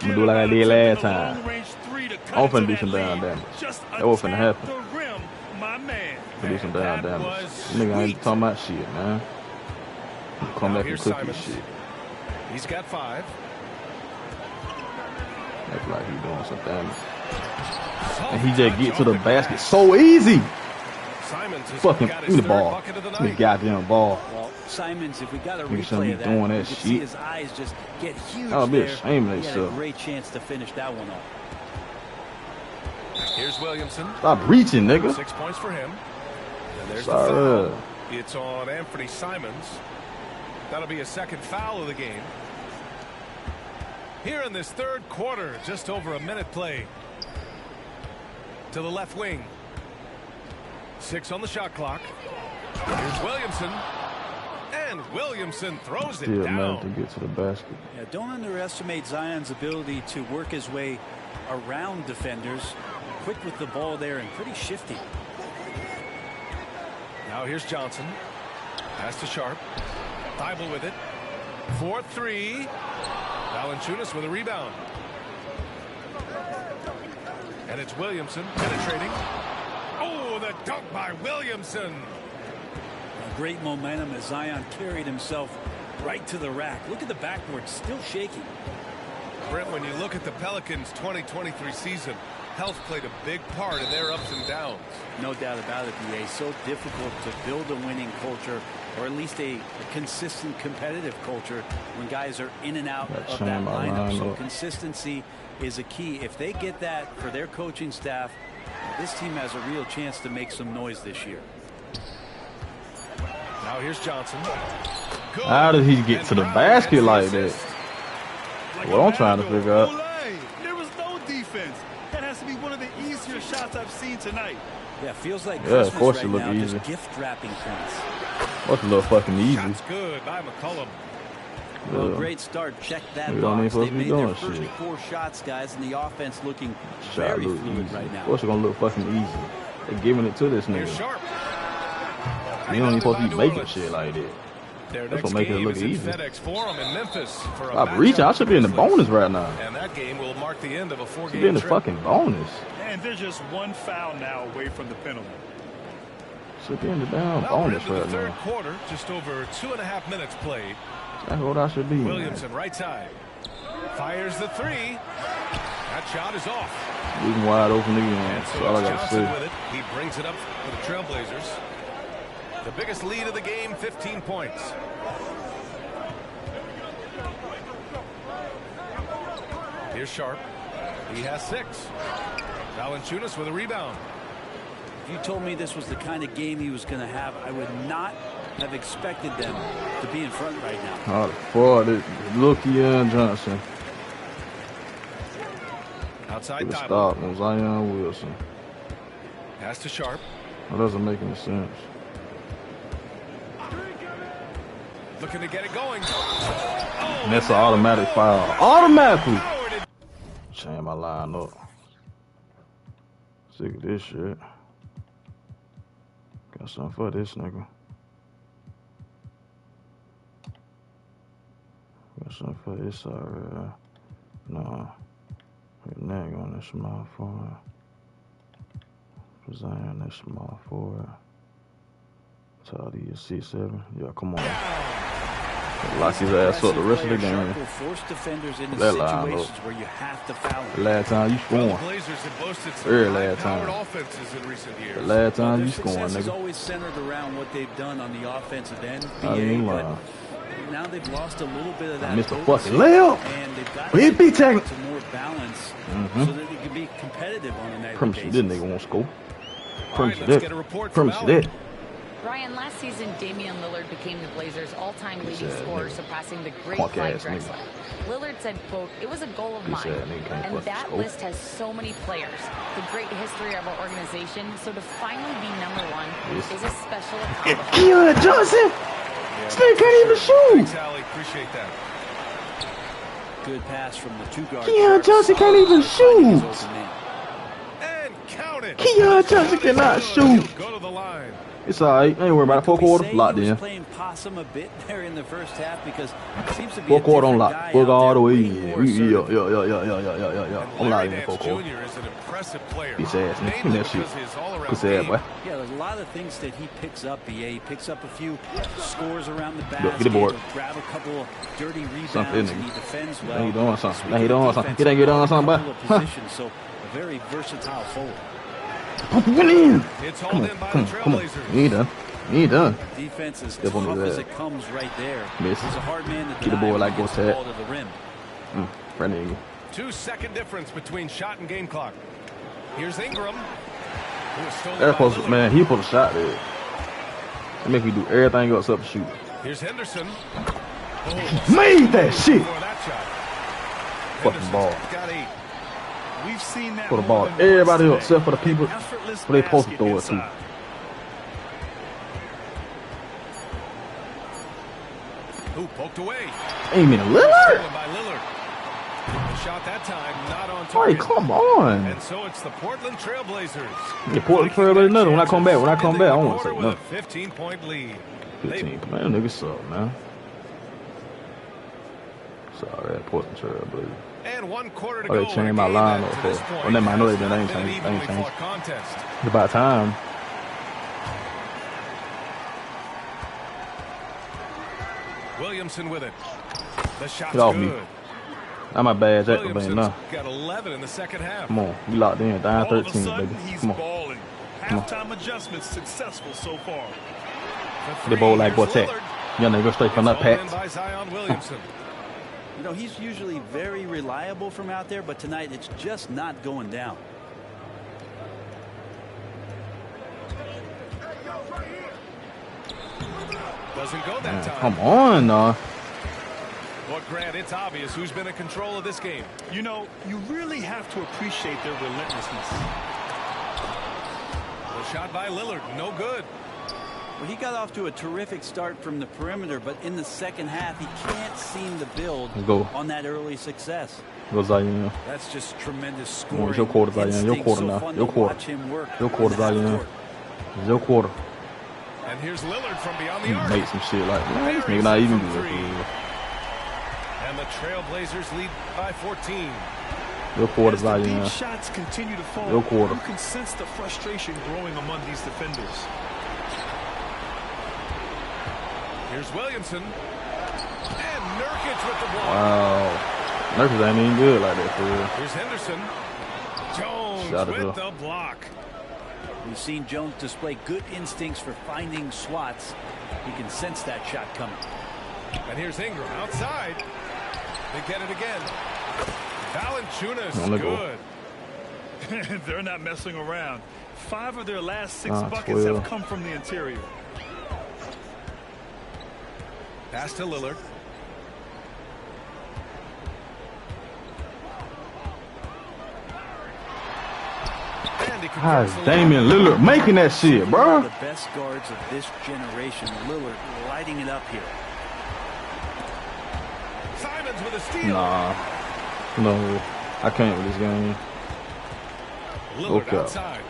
Speaker 5: I'm
Speaker 2: do like I did last time. I'm finna do some damn damage. That was finna happen. Finna do some damn damage.
Speaker 1: was
Speaker 2: Nigga ain't
Speaker 1: sweet.
Speaker 2: talking about shit, man. Come
Speaker 1: Now
Speaker 2: back and
Speaker 1: here's
Speaker 2: cook this
Speaker 1: Simons.
Speaker 2: shit.
Speaker 1: He's got 5.
Speaker 2: Act like he doing some damage. And he just get to the basket so easy.
Speaker 1: Simons has
Speaker 2: Fucking
Speaker 1: got
Speaker 2: give me
Speaker 1: his
Speaker 2: the
Speaker 1: third
Speaker 2: ball.
Speaker 1: bucket of the
Speaker 2: Give me the
Speaker 1: night.
Speaker 2: goddamn ball.
Speaker 7: Well, Simons, if we got a
Speaker 2: Nigga shouldn't
Speaker 7: replay
Speaker 2: be
Speaker 7: of that,
Speaker 2: doing that
Speaker 7: you could see
Speaker 2: shit.
Speaker 7: his eyes just get huge
Speaker 2: Oh,
Speaker 7: there.
Speaker 2: bitch, aim
Speaker 7: He
Speaker 2: that
Speaker 7: had a
Speaker 2: shit.
Speaker 7: great chance to finish that one off.
Speaker 1: Here's Williamson.
Speaker 2: Stop reaching, nigga.
Speaker 1: 6 points for him. And there's the
Speaker 2: Sorry.
Speaker 1: foul. It's on Anthony Simons. That'll be a second foul of the game. Here in this third quarter, just over a minute played. To the left wing. 6 on the shot clock. Here's Williamson. And Williamson throws it
Speaker 2: Still managed to
Speaker 1: down.
Speaker 2: get to the basket.
Speaker 7: Yeah, don't underestimate Zion's ability to work his way around defenders. Quick with the ball there and pretty shifty.
Speaker 1: Now here's Johnson. Pass to Sharp. Thibault with it. 4-3. Valanciunas with a rebound. And it's Williamson penetrating. Oh, the dunk by Williamson.
Speaker 7: Great momentum as Zion carried himself right to the rack. Look at the backboard, still shaking.
Speaker 1: Brent, when you look at the Pelicans' 2023 season, health played a big part in their ups and downs.
Speaker 7: No doubt about it, B.A. So difficult to build a winning culture, or at least a consistent competitive culture when guys are in and out of that lineup. So consistency is a key. If they get that for their coaching staff, this team has a real chance to make some noise this year.
Speaker 1: Now here's Johnson. Good.
Speaker 2: How did he get to the basket like that? What I'm trying to figure out.
Speaker 3: There was no defense. That has to be one of the easier shots I've seen tonight.
Speaker 7: Yeah, feels like
Speaker 2: Christmas of course
Speaker 7: right
Speaker 2: it looked
Speaker 7: now,
Speaker 2: easy.
Speaker 7: just gift wrapping points.
Speaker 2: What's a little fucking easy?
Speaker 1: Shots good by McCollum.
Speaker 7: Well, great start. Check that
Speaker 2: We don't even
Speaker 7: box.
Speaker 2: supposed
Speaker 7: They
Speaker 2: to be
Speaker 7: made their
Speaker 2: doing
Speaker 7: first
Speaker 2: shit.
Speaker 7: 4 shots, guys, and the offense looking
Speaker 2: Shot
Speaker 7: very
Speaker 2: look
Speaker 7: fluid
Speaker 2: easy.
Speaker 7: right now.
Speaker 2: What's it gonna look fucking easy? They're giving it to this
Speaker 1: Here's
Speaker 2: nigga.
Speaker 1: Sharp.
Speaker 2: You don't even supposed to be
Speaker 1: By New
Speaker 2: making
Speaker 1: Orleans.
Speaker 2: shit like that.
Speaker 1: Their
Speaker 2: That's
Speaker 1: next
Speaker 2: what make it
Speaker 1: game
Speaker 2: look
Speaker 1: is in
Speaker 2: easy.
Speaker 1: FedEx Forum in Memphis for a
Speaker 2: I'm reaching. I should be in the bonus right now.
Speaker 1: And that game will mark the end of a
Speaker 2: Should be in
Speaker 1: four-game
Speaker 2: the
Speaker 1: trip.
Speaker 2: fucking bonus.
Speaker 3: And they're just one foul now away from the penalty.
Speaker 2: Should be in the damn
Speaker 1: Well, we're
Speaker 2: bonus
Speaker 1: into the
Speaker 2: right
Speaker 1: third
Speaker 2: now.
Speaker 1: quarter, just over 2.5 minutes played.
Speaker 2: That's what I should be. Man.
Speaker 1: Williamson right side. Fires the three. That shot is off.
Speaker 2: Leaving wide open again.
Speaker 1: And
Speaker 2: That's
Speaker 1: so
Speaker 2: all I
Speaker 1: it's
Speaker 2: gotta
Speaker 1: Johnson
Speaker 2: say.
Speaker 1: with it. He brings it up for the Trailblazers. The biggest lead of the game, 15 points. Here's Sharp. He has 6. Valanciunas with a rebound.
Speaker 7: If you told me this was the kind of game he was going to have, I would not have expected them to be in front right now.
Speaker 2: Oh, fuck it. Look, Keon Johnson.
Speaker 1: Outside
Speaker 2: Good
Speaker 1: Thibault.
Speaker 2: stop on Zion Wilson.
Speaker 1: Pass to Sharp.
Speaker 2: That doesn't make any sense.
Speaker 1: Looking to get it going. Oh,
Speaker 2: And that's an automatic foul. Automatically.
Speaker 1: Howard it-
Speaker 2: Change my line up. Sick of this shit. Got something for this nigga. Got something for this side. Nah. Nag on this small forward. Zion, that small forward. Toddy is 6'7". Yeah, come on. Lock his ass up the rest of the game.
Speaker 7: Will force defenders into
Speaker 2: That line
Speaker 7: situations where you have to foul them.
Speaker 2: Last time you
Speaker 1: Well, the
Speaker 2: scoring.
Speaker 1: Blazers have boasted some
Speaker 2: Very last
Speaker 1: high-powered
Speaker 2: time.
Speaker 1: offenses in recent years.
Speaker 2: The last time
Speaker 7: Their
Speaker 2: you scoring,
Speaker 7: success is
Speaker 2: nigga.
Speaker 7: always centered around what they've done on the offensive end.
Speaker 2: I ain't
Speaker 7: but
Speaker 2: lying.
Speaker 7: now they've lost a little bit of that.
Speaker 2: I missed a
Speaker 7: potency,
Speaker 2: fucking layup.
Speaker 7: And they've got
Speaker 2: We
Speaker 7: to
Speaker 2: be
Speaker 7: get
Speaker 2: taking-
Speaker 7: to more balance so that they can be competitive on a nightly
Speaker 2: Promise you
Speaker 7: basis.
Speaker 2: this nigga won't score.
Speaker 1: All right,
Speaker 2: Promise you
Speaker 1: let's get a
Speaker 2: that.
Speaker 1: report from
Speaker 2: Promise you
Speaker 1: Allen.
Speaker 2: that.
Speaker 6: Ryan, last season, Damian Lillard became the Blazers' all-time leading
Speaker 2: He said,
Speaker 6: scorer,
Speaker 2: nigga.
Speaker 6: surpassing the great
Speaker 2: Punk
Speaker 6: Clyde
Speaker 2: ass nigga.
Speaker 6: Drexler. Lillard said, quote, "It was a goal of
Speaker 2: He
Speaker 6: mine."
Speaker 2: said, nigga can't
Speaker 6: And
Speaker 2: fucking
Speaker 6: that
Speaker 2: score.
Speaker 6: list has so many players, the great history of our organization, so to finally be number 1
Speaker 2: Yes.
Speaker 6: is a special accomplishment.
Speaker 2: Keon Johnson! This nigga can't even shoot!
Speaker 1: Thanks, Allie. Appreciate that.
Speaker 7: Good pass from the 2 guard.
Speaker 2: Keon Johnson can't even shoot!
Speaker 1: And count it.
Speaker 2: Keon Johnson cannot shoot!
Speaker 1: Go to the line.
Speaker 2: It's alright. Ain't worried about it. Fourth quarter. Locked
Speaker 7: He was
Speaker 2: in.
Speaker 7: playing possum a bit there in the first half because it seems to be
Speaker 2: Fourth
Speaker 7: a
Speaker 2: quarter on
Speaker 7: different
Speaker 2: lock.
Speaker 7: guy
Speaker 2: Fourth
Speaker 7: out
Speaker 2: all the
Speaker 7: there,
Speaker 2: way.
Speaker 7: way
Speaker 2: Yeah,
Speaker 7: more assertive.
Speaker 2: I'm
Speaker 1: And
Speaker 2: locked
Speaker 1: Larry
Speaker 2: in the
Speaker 1: Nance
Speaker 2: fourth
Speaker 1: Jr.
Speaker 2: quarter.
Speaker 1: is an impressive player.
Speaker 2: Bitch ass nigga.
Speaker 1: Mainly
Speaker 2: Give me that
Speaker 1: because
Speaker 2: shit.
Speaker 1: of his all-around
Speaker 2: Pussy ass
Speaker 1: game.
Speaker 2: boy.
Speaker 7: Yeah, there's a lot of things that he picks up, BA. He picks up a few scores around the
Speaker 2: Look,
Speaker 7: basket.
Speaker 2: get the board.
Speaker 7: He'll grab a couple of dirty rebounds,
Speaker 2: Something,
Speaker 7: and
Speaker 2: nigga.
Speaker 7: he defends well.
Speaker 2: Now he doing something.
Speaker 7: Speaking
Speaker 2: Now he doing
Speaker 7: of
Speaker 2: something.
Speaker 7: defense,
Speaker 2: He done get on something, boy.
Speaker 7: couple of positions, so a very versatile forward.
Speaker 2: Pump it in!
Speaker 1: It's
Speaker 2: Come
Speaker 1: hauled
Speaker 2: on,
Speaker 1: in by
Speaker 2: come
Speaker 1: the
Speaker 2: on, come on.
Speaker 1: Trailblazers.
Speaker 2: You ain't done. You ain't done.
Speaker 7: Defense is
Speaker 2: Step on
Speaker 7: tough
Speaker 2: his
Speaker 7: as
Speaker 2: ass.
Speaker 7: it comes right there.
Speaker 2: Miss.
Speaker 7: He's a hard man to
Speaker 2: Get the
Speaker 7: deny
Speaker 2: ball
Speaker 7: when
Speaker 2: like
Speaker 7: he gets
Speaker 2: go
Speaker 7: the
Speaker 2: tap.
Speaker 7: ball to the rim.
Speaker 2: Right nigga.
Speaker 1: 2-second difference between shot and game clock. Here's Ingram. Who was stolen
Speaker 2: They're
Speaker 1: by
Speaker 2: supposed to,
Speaker 1: Lillard.
Speaker 2: man, he put a shot there. They make me do everything else up to shoot.
Speaker 1: Here's Henderson.
Speaker 2: Made that shit!
Speaker 1: For that shot.
Speaker 2: Fucking
Speaker 1: Henderson's
Speaker 2: ball.
Speaker 1: got 8.
Speaker 3: We've seen that
Speaker 2: Put the
Speaker 3: more
Speaker 2: ball
Speaker 3: than
Speaker 2: everybody
Speaker 3: once
Speaker 2: else except for the
Speaker 3: today.
Speaker 2: people
Speaker 3: An effortless
Speaker 2: where they supposed to
Speaker 3: basket
Speaker 2: throw it to.
Speaker 3: inside.
Speaker 1: Who poked away.
Speaker 2: Ain't mean
Speaker 1: Stolen
Speaker 2: Lillard?
Speaker 1: by Lillard. The shot that time not on
Speaker 2: Hey,
Speaker 1: target.
Speaker 2: come on.
Speaker 1: And so it's the Portland Trailblazers.
Speaker 2: Yeah, Portland Trail another. When I come back, I want to
Speaker 1: Quarter
Speaker 2: say
Speaker 1: with
Speaker 2: nothing.
Speaker 1: a 15-point lead.
Speaker 2: 15. Man, niggas suck, man. Sorry, that Portland Trail, Blazer.
Speaker 1: And 1 quarter to
Speaker 2: Oh,
Speaker 1: go.
Speaker 2: they changed
Speaker 1: in a
Speaker 2: my
Speaker 1: game
Speaker 2: line
Speaker 1: that,
Speaker 2: up
Speaker 1: to this
Speaker 2: for-
Speaker 1: point,
Speaker 2: well, never mind, I know they
Speaker 1: has
Speaker 2: ain't
Speaker 1: not been an
Speaker 2: changed-
Speaker 1: evenly
Speaker 2: ain't changed.
Speaker 1: fought contest.
Speaker 2: It's about time.
Speaker 1: Williamson with it. The shot's
Speaker 2: Get off
Speaker 1: good.
Speaker 2: me. Not my bad, Jack.
Speaker 1: Williamson's
Speaker 2: Now.
Speaker 1: got 11 in the second half.
Speaker 2: Come on. We locked in. Down
Speaker 3: All of a
Speaker 2: 13,
Speaker 3: sudden,
Speaker 2: baby.
Speaker 3: he's
Speaker 2: Come on.
Speaker 3: balling.
Speaker 2: Come on.
Speaker 3: Halftime adjustments successful so far.
Speaker 2: The ball like what's that? Young nigga go straight from that
Speaker 1: It's
Speaker 2: pack.
Speaker 1: by Zion Williamson.
Speaker 7: You know, he's usually very reliable from out there, but tonight it's just not going down.
Speaker 1: Doesn't go that time.
Speaker 2: Come on, nah.
Speaker 1: Well, Grant, it's obvious who's been in control of this game.
Speaker 3: You know, you really have to appreciate their relentlessness.
Speaker 1: The shot by Lillard, no good.
Speaker 7: Well, he got off to a terrific start from the perimeter, but in the second half, he can't seem to build
Speaker 2: Let's go.
Speaker 7: on that early success.
Speaker 2: Go Zion.
Speaker 7: That's just tremendous
Speaker 2: Come on,
Speaker 7: scoring.
Speaker 2: it's your quarter, Zion. Your
Speaker 7: instinct.
Speaker 2: quarter
Speaker 7: So
Speaker 2: now.
Speaker 7: fun
Speaker 2: Your
Speaker 7: to
Speaker 2: quarter.
Speaker 7: watch him work
Speaker 2: Your quarter,
Speaker 7: in the half
Speaker 2: Zion.
Speaker 7: court.
Speaker 2: It's your quarter.
Speaker 1: And here's Lillard from beyond the
Speaker 2: You
Speaker 1: arc.
Speaker 2: make some shit like that. This nigga not even good.
Speaker 1: And the Trailblazers lead by 14.
Speaker 2: Your quarter,
Speaker 3: As the
Speaker 2: Zion.
Speaker 3: deep shots continue to fall,
Speaker 2: Your quarter.
Speaker 3: you can sense the frustration growing among these defenders.
Speaker 1: Here's Williamson. And Nurkic with the block.
Speaker 2: Wow. Nurkic ain't even good like that for real.
Speaker 1: Here's Henderson. Jones
Speaker 2: Shot it
Speaker 1: with
Speaker 2: up.
Speaker 1: the block.
Speaker 7: We've seen Jones display good instincts for finding swats. He can sense that shot coming.
Speaker 1: And here's Ingram outside. They get it again. Valanciunas,
Speaker 2: On the go.
Speaker 1: good.
Speaker 3: They're not messing around. 5 of their last 6 buckets
Speaker 2: 12.
Speaker 3: have come from the interior.
Speaker 1: Pass to Lillard. And he
Speaker 2: How's
Speaker 1: converts the
Speaker 2: Damian Lillard making that shit,
Speaker 7: One
Speaker 2: bro?
Speaker 7: of the best guards of this generation, Lillard, lighting it up here.
Speaker 1: Simons with a steal.
Speaker 2: Nah. No. I can't with this game.
Speaker 1: Lillard
Speaker 2: Okay.
Speaker 1: outside.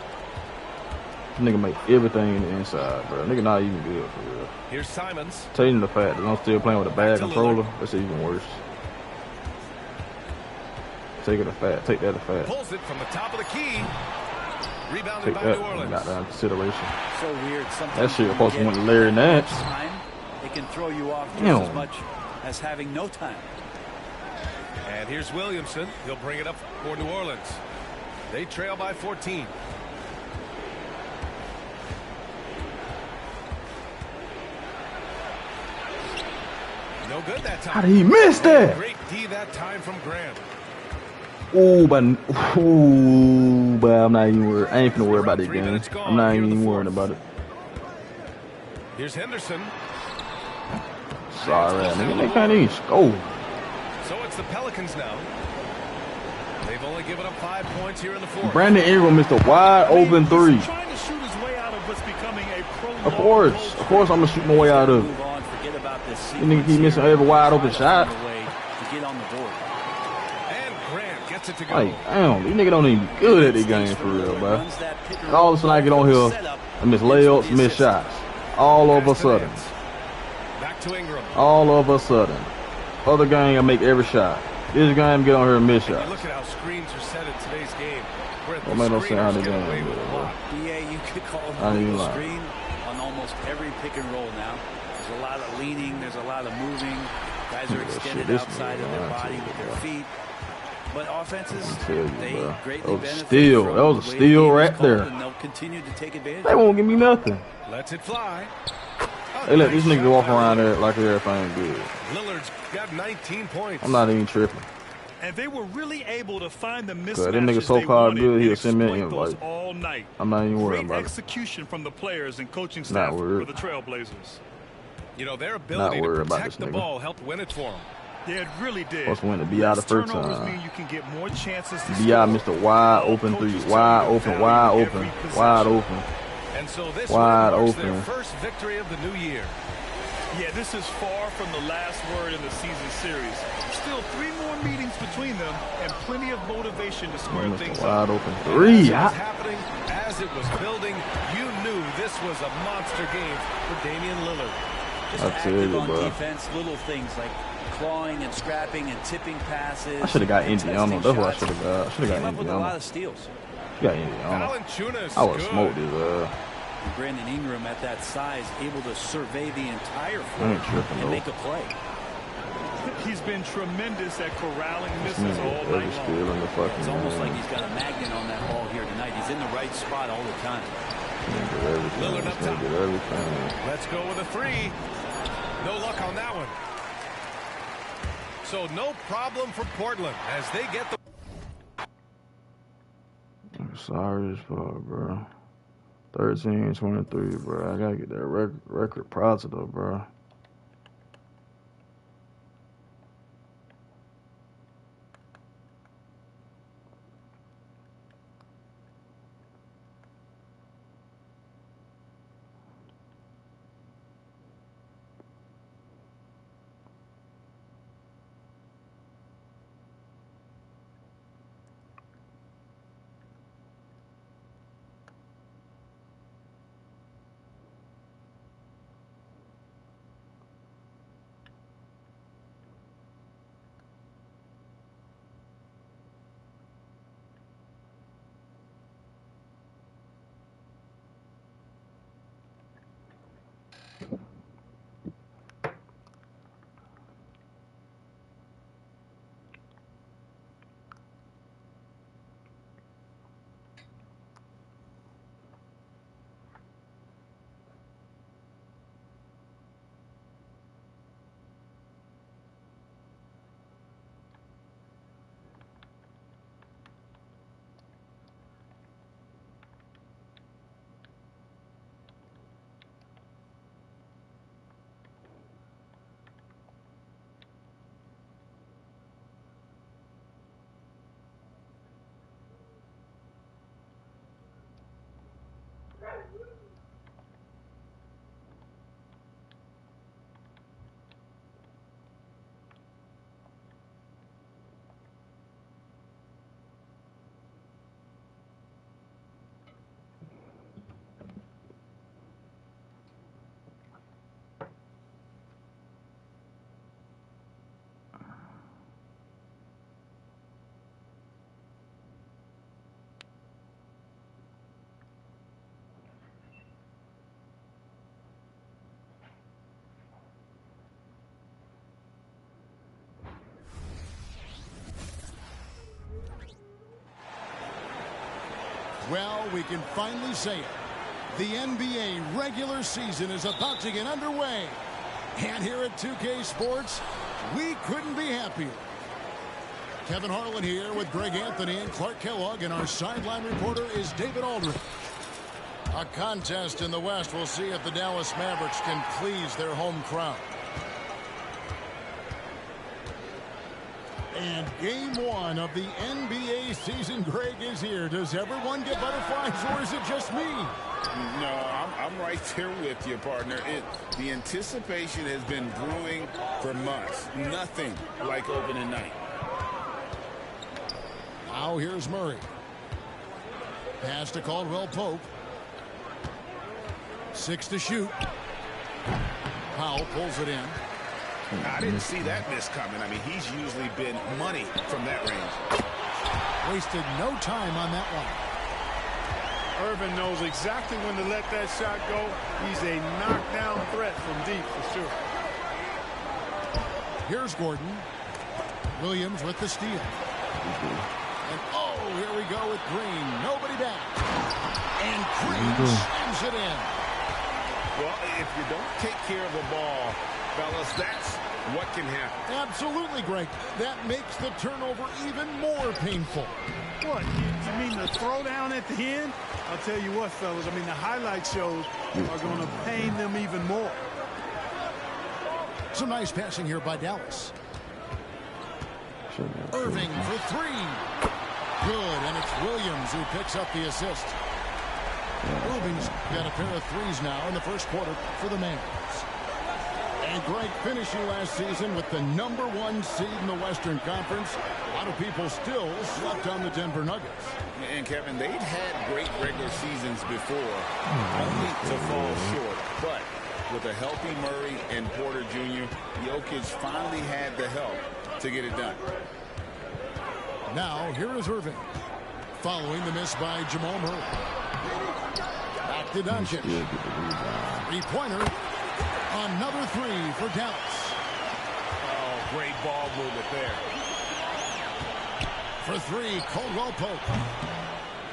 Speaker 2: This nigga make everything in the inside, bro. Nigga not even good for real.
Speaker 1: Here's Simons.
Speaker 2: Taking the fact that I'm still playing with a bad
Speaker 1: to
Speaker 2: controller,
Speaker 1: Lillard.
Speaker 2: that's even worse. Take it a fat. Take that a fat.
Speaker 1: Pulls it from the top of the key. Rebounded
Speaker 2: Take
Speaker 1: by
Speaker 2: that.
Speaker 1: New Orleans.
Speaker 2: Got that in consideration.
Speaker 7: So weird. Sometimes
Speaker 2: That shit
Speaker 7: when you
Speaker 2: supposed to
Speaker 7: get
Speaker 2: went to Larry Nance.
Speaker 7: time, it can throw you off just
Speaker 2: Damn.
Speaker 7: as much as having no time.
Speaker 1: And here's Williamson. He'll bring it up for New Orleans. They trail by 14. No good that time.
Speaker 2: How did he miss that?
Speaker 1: Great D that time from Grant.
Speaker 2: Ooh, but I'm not even worried. I ain't finna worry about this game. I'm not even worrying about it.
Speaker 1: Here's Henderson.
Speaker 2: Sorry, nigga. They can't even score.
Speaker 1: So it's the Pelicans now. They've only given up 5 points here in the fourth.
Speaker 2: Brandon Ingram missed a wide open three.
Speaker 3: He's trying to shoot his way out of what's becoming a
Speaker 2: Of course, I'm gonna shoot my way out of it.
Speaker 7: Move on, forget about this
Speaker 2: This nigga keep
Speaker 7: sequence
Speaker 2: missing
Speaker 7: here.
Speaker 2: every wide open
Speaker 7: Try to
Speaker 2: shot.
Speaker 7: find a way to get on the board.
Speaker 1: And Grant gets it to go.
Speaker 2: Like, damn, these niggas don't even be good at this game for real, bro.
Speaker 7: Runs that pick and
Speaker 2: All of a sudden I get on here
Speaker 7: setup.
Speaker 2: and miss layups, miss shots. All of a sudden.
Speaker 1: Back to Ingram.
Speaker 2: All of a sudden. Other game I make every shot. This game get on here and miss
Speaker 1: And you
Speaker 2: shots.
Speaker 1: look at how screens are set in today's game. Where
Speaker 2: Don't make no sense how
Speaker 1: screeners
Speaker 2: they
Speaker 1: get
Speaker 2: doing
Speaker 1: away
Speaker 2: it,
Speaker 1: with a
Speaker 2: bro.
Speaker 1: lot.
Speaker 7: BA, you could call
Speaker 2: I ain't
Speaker 7: it
Speaker 2: even
Speaker 7: a
Speaker 2: lying.
Speaker 7: screen on almost every pick and roll now. There's a lot of leaning. There's a lot of moving. Guys are
Speaker 2: Look at that
Speaker 7: extended
Speaker 2: shit. This
Speaker 7: outside
Speaker 2: nigga,
Speaker 7: of their
Speaker 2: man, I
Speaker 7: body
Speaker 2: tell
Speaker 7: with
Speaker 2: you,
Speaker 7: their
Speaker 2: bro.
Speaker 7: feet. But offenses,
Speaker 2: I tell you,
Speaker 7: they
Speaker 2: bro.
Speaker 7: greatly
Speaker 2: That was a
Speaker 7: benefit
Speaker 2: steal.
Speaker 7: from
Speaker 2: That was a
Speaker 7: the way
Speaker 2: steal
Speaker 7: the game is
Speaker 2: right
Speaker 7: called,
Speaker 2: there.
Speaker 7: And they'll continue to take advantage.
Speaker 2: They won't give me nothing.
Speaker 1: Lets it fly.
Speaker 2: They let this nigga walk around there like everything good.
Speaker 1: Lillard's got 19 points.
Speaker 2: I'm not even tripping.
Speaker 3: And they were really able to find the
Speaker 2: them
Speaker 3: mismatches
Speaker 2: niggas so
Speaker 3: they
Speaker 2: called
Speaker 3: wanted
Speaker 2: good, he'll
Speaker 3: and
Speaker 2: send me an
Speaker 3: exploit those
Speaker 2: invite.
Speaker 3: all night.
Speaker 2: I'm not even worried
Speaker 3: Great
Speaker 2: about it.
Speaker 3: execution from the players and coaching
Speaker 2: Not
Speaker 3: staff for
Speaker 2: worried.
Speaker 3: the Trailblazers.
Speaker 1: You know, their ability to
Speaker 2: worried about
Speaker 1: protect
Speaker 2: this
Speaker 1: the
Speaker 2: nigga.
Speaker 1: ball helped win it for them.
Speaker 3: Yeah, it really did.
Speaker 2: Supposed to win to be out the
Speaker 3: Less
Speaker 2: first
Speaker 3: turnovers
Speaker 2: time.
Speaker 3: mean you can get more chances to
Speaker 2: B.I.
Speaker 3: score.
Speaker 2: missed a wide open three.
Speaker 3: Coaches tell
Speaker 2: Wide
Speaker 3: you to
Speaker 2: open,
Speaker 3: value
Speaker 2: wide
Speaker 3: every
Speaker 2: open,
Speaker 3: possession.
Speaker 2: wide open.
Speaker 1: And so this
Speaker 2: Wide
Speaker 1: one marks their
Speaker 2: open.
Speaker 1: first victory of the new year.
Speaker 3: Yeah, this is far from the last word in the season series. Still 3 more meetings between them and plenty of motivation to square
Speaker 2: Missed
Speaker 3: things
Speaker 2: a wide
Speaker 3: up.
Speaker 2: open
Speaker 1: As
Speaker 2: three.
Speaker 1: it was happening, as it was building, you knew this was a monster game for Damian Lillard.
Speaker 7: Just
Speaker 2: I tell
Speaker 7: active
Speaker 2: you,
Speaker 7: on
Speaker 2: bro.
Speaker 7: defense, little things like clawing and scrapping and tipping passes.
Speaker 2: I should have got
Speaker 7: and
Speaker 2: Indiana.
Speaker 7: testing
Speaker 2: That's what I
Speaker 7: shots.
Speaker 2: should have got. I should have
Speaker 7: Came
Speaker 2: got
Speaker 7: up with a lot
Speaker 2: Indiana.
Speaker 7: of steals.
Speaker 2: Got Indiana.
Speaker 1: Valanciunas
Speaker 2: I would
Speaker 1: good.
Speaker 2: have smoked his
Speaker 7: And Brandon Ingram at that size, able to survey the entire floor and make a play.
Speaker 3: He's been tremendous at corralling misses all night long.
Speaker 7: It's almost like he's got a magnet on that ball here tonight. He's in the right spot all the time.
Speaker 1: Lillard up top. Let's go with a three. No luck on that one. So no problem for Portland as they get the...
Speaker 2: I'm sorry as fuck, bro. 13-23, bro. I gotta get that record positive, bro.
Speaker 8: Well, we can finally say it. The NBA regular season is about to get underway. And here at 2K Sports, we couldn't be happier. Kevin Harlan here with Greg Anthony and Clark Kellogg, and our sideline reporter is David Aldridge. A contest in the West. We'll see if the Dallas Mavericks can please their home crowd. And game one of the NBA season, Greg, is here. Does everyone get butterflies, or is it just me?
Speaker 9: No, I'm right there with you, partner. The anticipation has been brewing for months. Nothing like opening night.
Speaker 8: Now here's Murray. Pass to Caldwell Pope. 6 to shoot. Powell pulls it in.
Speaker 9: I didn't see that miss coming. I mean, he's usually been money from that range.
Speaker 8: Wasted no time on that one.
Speaker 4: Irvin knows exactly when to let that shot go. He's a knockdown threat from deep for sure.
Speaker 8: Here's Gordon. Williams with the steal. And oh, here we go with Green. Nobody back. And Green slams it in.
Speaker 9: Well, if you don't take care of the ball, fellas, that's what can happen.
Speaker 8: Absolutely, Greg. That makes the turnover even more painful.
Speaker 4: What? You mean the throwdown at the end? I'll tell you what, fellas. I mean, the highlight shows are going to pain them even more.
Speaker 8: Some nice passing here by Dallas. Irving for three. Good, and it's Williams who picks up the assist. Rubin's got a pair of threes now in the first quarter for the Mavericks. And Greg finishing last season with the #1 seed in the Western Conference. A lot of people still slept on the Denver Nuggets.
Speaker 9: And Kevin, they've had great regular seasons before, only to fall short. But with a healthy Murray and Porter Jr., Jokic finally had the help to get it done.
Speaker 8: Now, here is Irving, following the miss by Jamal Murray. Back Back to Doncic. Three-pointer. Another three for Dallas.
Speaker 9: Oh, great ball movement there.
Speaker 8: For three, Caldwell Pope.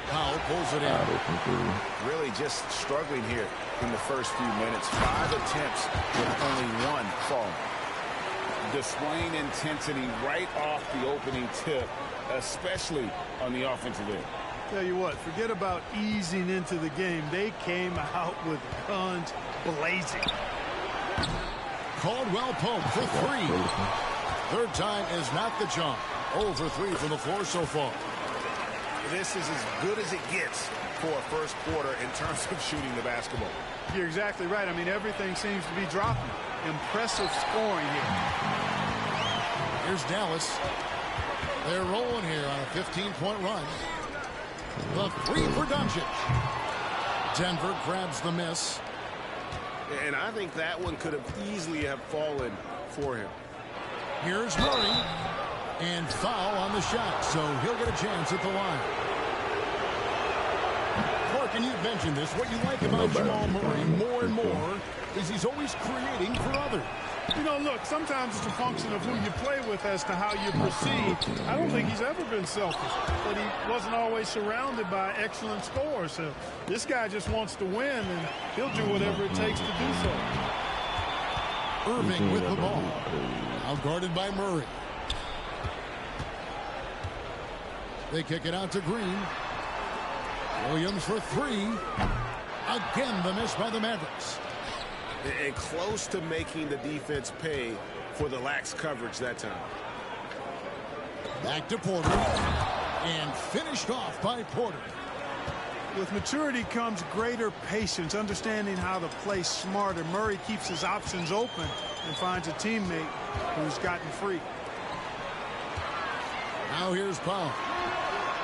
Speaker 8: Powell pulls it in.
Speaker 9: Really just struggling here in the first few minutes. 5 attempts with only one fall. Displaying intensity right off the opening tip, especially on the offensive end.
Speaker 4: Tell you what, forget about easing into the game. They came out with guns blazing.
Speaker 8: Caldwell Pope for three. Third time is not the charm. 0 for 3 from the floor so far.
Speaker 9: This is as good as it gets for a first quarter in terms of shooting the basketball.
Speaker 4: You're exactly right. I mean, everything seems to be dropping. Impressive scoring here.
Speaker 8: Here's Dallas. They're rolling here on a 15-point run. The three for Doncic. Denver grabs the miss.
Speaker 9: And I think that one could have easily have fallen for him.
Speaker 8: Here's Murray. And foul on the shot, so he'll get a chance at the line. Clark, and you've mentioned this. What you like about Jamal Murray more and more is he's always creating for others.
Speaker 4: You know, look, sometimes it's a function of who you play with as to how you proceed. I don't think he's ever been selfish, but he wasn't always surrounded by excellent scorers. So this guy just wants to win, and he'll do whatever it takes to do so.
Speaker 8: Irving with the ball. Now guarded by Murray. They kick it out to Green. Williams for three. Again, the miss by the Mavericks.
Speaker 9: And close to making the defense pay for the lax coverage that time.
Speaker 8: Back to Porter. And finished off by Porter.
Speaker 4: With maturity comes greater patience, understanding how to play smarter. Murray keeps his options open and finds a teammate who's gotten free.
Speaker 8: Now here's Powell.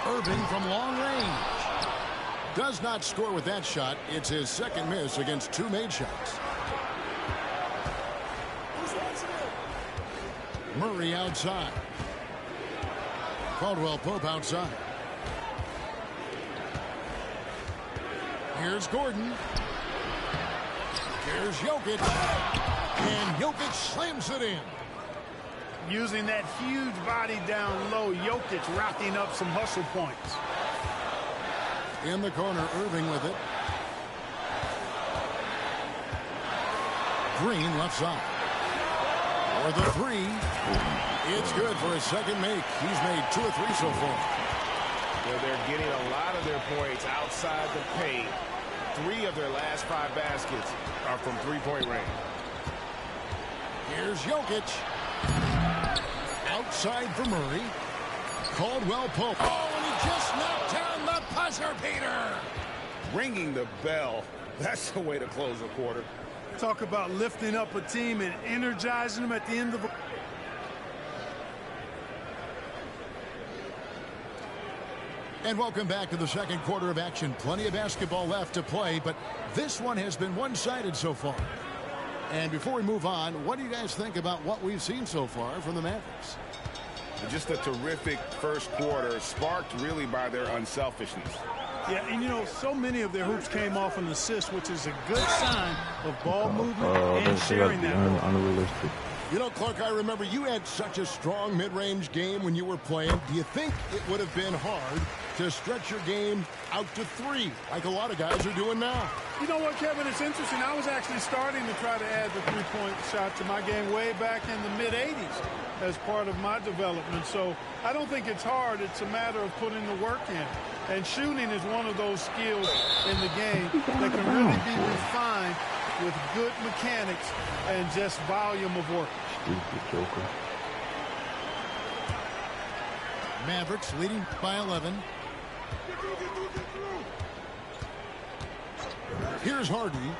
Speaker 8: Irving from long range. Does not score with that shot. It's his second miss against 2 made shots. Murray outside. Caldwell Pope outside. Here's Gordon. Here's Jokic. And Jokic slams it in.
Speaker 4: Using that huge body down low, Jokic racking up some hustle points.
Speaker 8: In the corner, Irving with it. Green left side. For the three. It's good for his second make. He's made 2 or 3 so far.
Speaker 9: Well, they're getting a lot of their points outside the paint. 3 of their last 5 baskets are from three-point range.
Speaker 8: Here's Jokic. Outside for Murray. Caldwell Pope. Oh, and he just knocked down the buzzer beater.
Speaker 9: Ringing the bell. That's the way to close a quarter.
Speaker 4: Talk about lifting up a team and energizing them at the end of a...
Speaker 8: And welcome back to the second quarter of action. Plenty of basketball left to play, but this one has been one-sided so far. And before we move on, what do you guys think about what we've seen so far from the Mavericks?
Speaker 9: Just a terrific first quarter, sparked really by their unselfishness.
Speaker 4: Yeah, and you know, so many of their hoops came off an assist, which is a good sign of ball movement and sharing that.
Speaker 2: Unrealistic.
Speaker 8: You know, Clark, I remember you had such a strong mid-range game when you were playing. Do you think it would have been hard to stretch your game out to 3, like a lot of guys are doing now?
Speaker 4: You know what, Kevin? It's interesting. I was actually starting to try to add the three-point shot to my game way back in the mid-'80s as part of my development. So I don't think it's hard. It's a matter of putting the work in. And shooting is one of those skills in the game that can really be refined with good mechanics and just volume of work.
Speaker 2: Stupid Joker.
Speaker 8: Mavericks leading by 11. Here's Harden.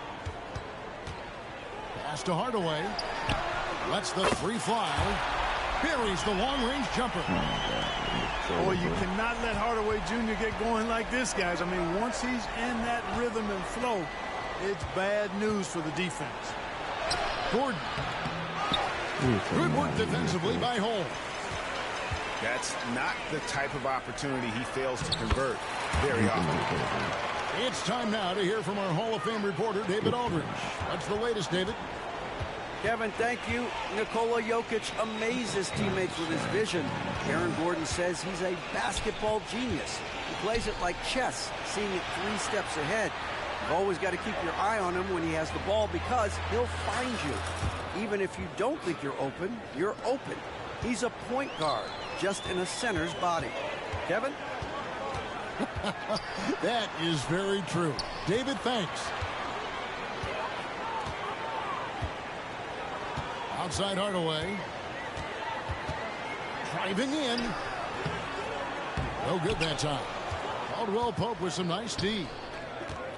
Speaker 8: Pass to Hardaway. Lets the three fly. Buries the long-range jumper.
Speaker 4: Boy, you cannot let Hardaway Jr. get going like this, guys. I mean, once he's in that rhythm and flow, it's bad news for the defense.
Speaker 8: Gordon. Good work defensively by Holmes.
Speaker 9: That's not the type of opportunity he fails to convert very often.
Speaker 8: It's time now to hear from our Hall of Fame reporter, David Aldridge. What's the latest, David?
Speaker 10: Kevin, thank you. Nikola Jokic amazes teammates with his vision. Aaron Gordon says he's a basketball genius. He plays it like chess, seeing it 3 steps ahead. You've always got to keep your eye on him when he has the ball because he'll find you. Even if you don't think you're open, you're open. He's a point guard, just in a center's body. Kevin?
Speaker 8: That is very true. David, thanks. Outside Hardaway. Driving in. No good that time. Caldwell Pope with some nice D.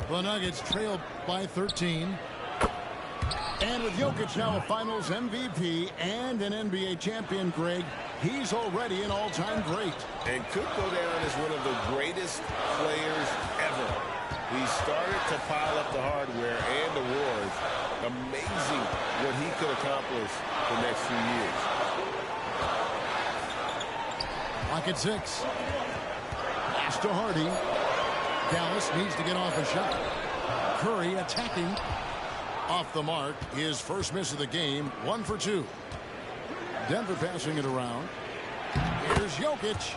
Speaker 8: The Nuggets trailed by 13. And with Jokic now a Finals MVP and an NBA champion, Greg, he's already an all-time great.
Speaker 9: And could go down as one of the greatest players ever. He started to pile up the hardware and awards. Amazing what he could accomplish the next few years.
Speaker 8: Lock at 6. Pass to Hardy. Dallas needs to get off a shot. Curry attacking. Off the mark. His first miss of the game. 1 for 2. Denver passing it around. Here's Jokic.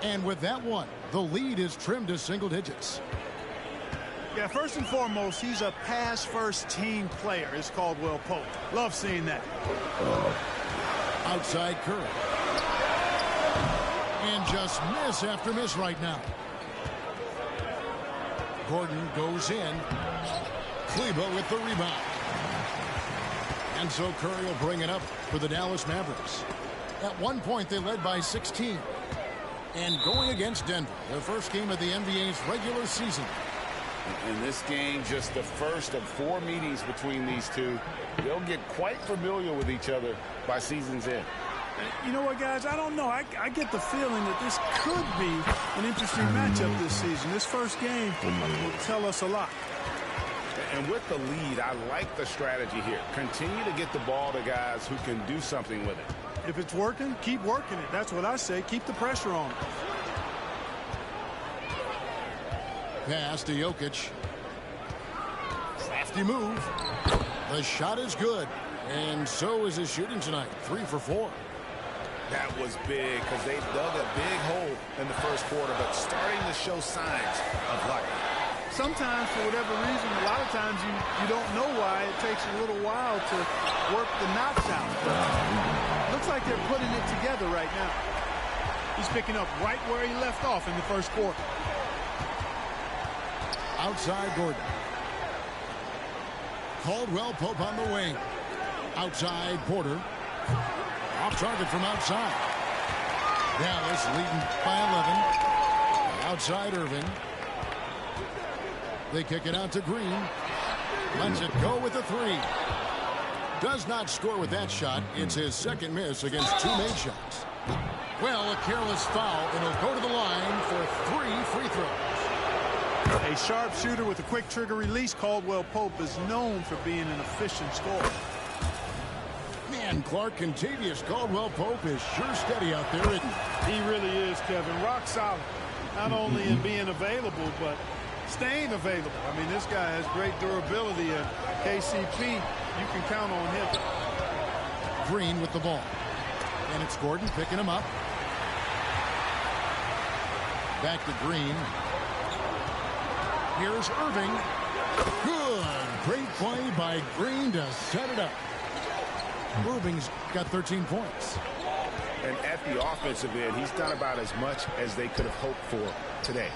Speaker 8: And with that one, the lead is trimmed to single digits.
Speaker 4: Yeah, first and foremost, he's a pass-first team player. It's Caldwell Pope. Love seeing that.
Speaker 8: Outside Curry. And just miss after miss right now. Gordon goes in. Kleber with the rebound. And so Curry will bring it up for the Dallas Mavericks. At one point, they led by 16. And going against Denver, their first game of the NBA's regular season.
Speaker 9: In this game, just the first of 4 meetings between these two. They'll get quite familiar with each other by season's end.
Speaker 4: You know what, guys? I don't know. I get the feeling that this could be an interesting matchup this season. This first game will tell us a lot.
Speaker 9: And with the lead, I like the strategy here. Continue to get the ball to guys who can do something with it.
Speaker 4: If it's working, keep working it. That's what I say. Keep the pressure on.
Speaker 8: Pass to Jokic. Crafty move. The shot is good. And so is his shooting tonight. 3 for 4.
Speaker 9: That was big because they dug a big hole in the first quarter, but starting to show signs of life.
Speaker 4: Sometimes, for whatever reason, a lot of times you don't know why. It takes a little while to work the knots out. But looks like they're putting it together right now. He's picking up right where he left off in the first quarter.
Speaker 8: Outside Gordon. Caldwell Pope on the wing. Outside Porter. Off target from outside. Dallas leading by 11. Outside Irving. They kick it out to Green. Lets it go with the 3. Does not score with that shot. It's his second miss against 2 made shots. Well, a careless foul, and he'll go to the line for 3 free throws.
Speaker 4: A sharpshooter with a quick trigger release. Caldwell Pope is known for being an efficient scorer.
Speaker 8: Man, Clark, Contavious Caldwell Pope is sure steady out there, isn't he?
Speaker 4: He really is, Kevin. Rock solid. Not only in being available, but staying available. I mean, this guy has great durability, and KCP, you can count on him.
Speaker 8: Green with the ball. And it's Gordon picking him up. Back to Green. Here's Irving. Good. Great play by Green to set it up. Irving's got 13 points.
Speaker 9: And at the offensive end, he's done about as much as they could have hoped for today.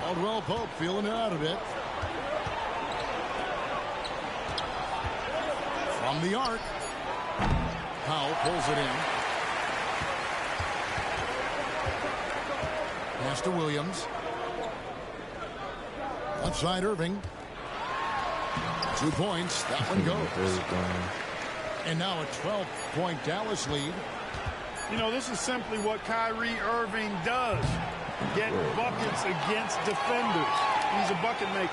Speaker 8: Caldwell Pope feeling it out a bit. From the arc. Powell pulls it in. Pass to Williams. Outside Irving. 2 points. That one goes. And now a 12-point Dallas lead.
Speaker 4: You know, this is simply what Kyrie Irving does. Get buckets against defenders. He's a bucket maker.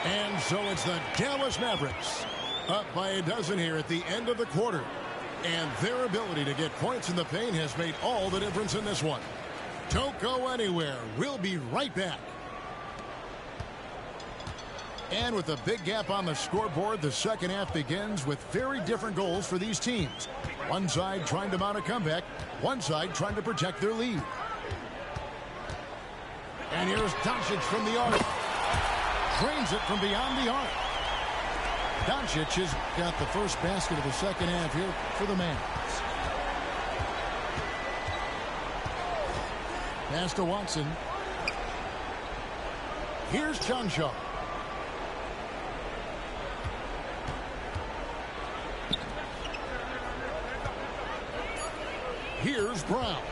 Speaker 8: And so it's the Dallas Mavericks up by a dozen here at the end of the quarter. And their ability to get points in the paint has made all the difference in this one. Don't go anywhere. We'll be right back. And with a big gap on the scoreboard, the second half begins with very different goals for these teams. One side trying to mount a comeback, one side trying to protect their lead. And here's Doncic from the arc. Drains it from beyond the arc. Doncic has got the first basket of the second half here for the Mavs. Pass to Watson. Here's John Shaw. Here's Brown.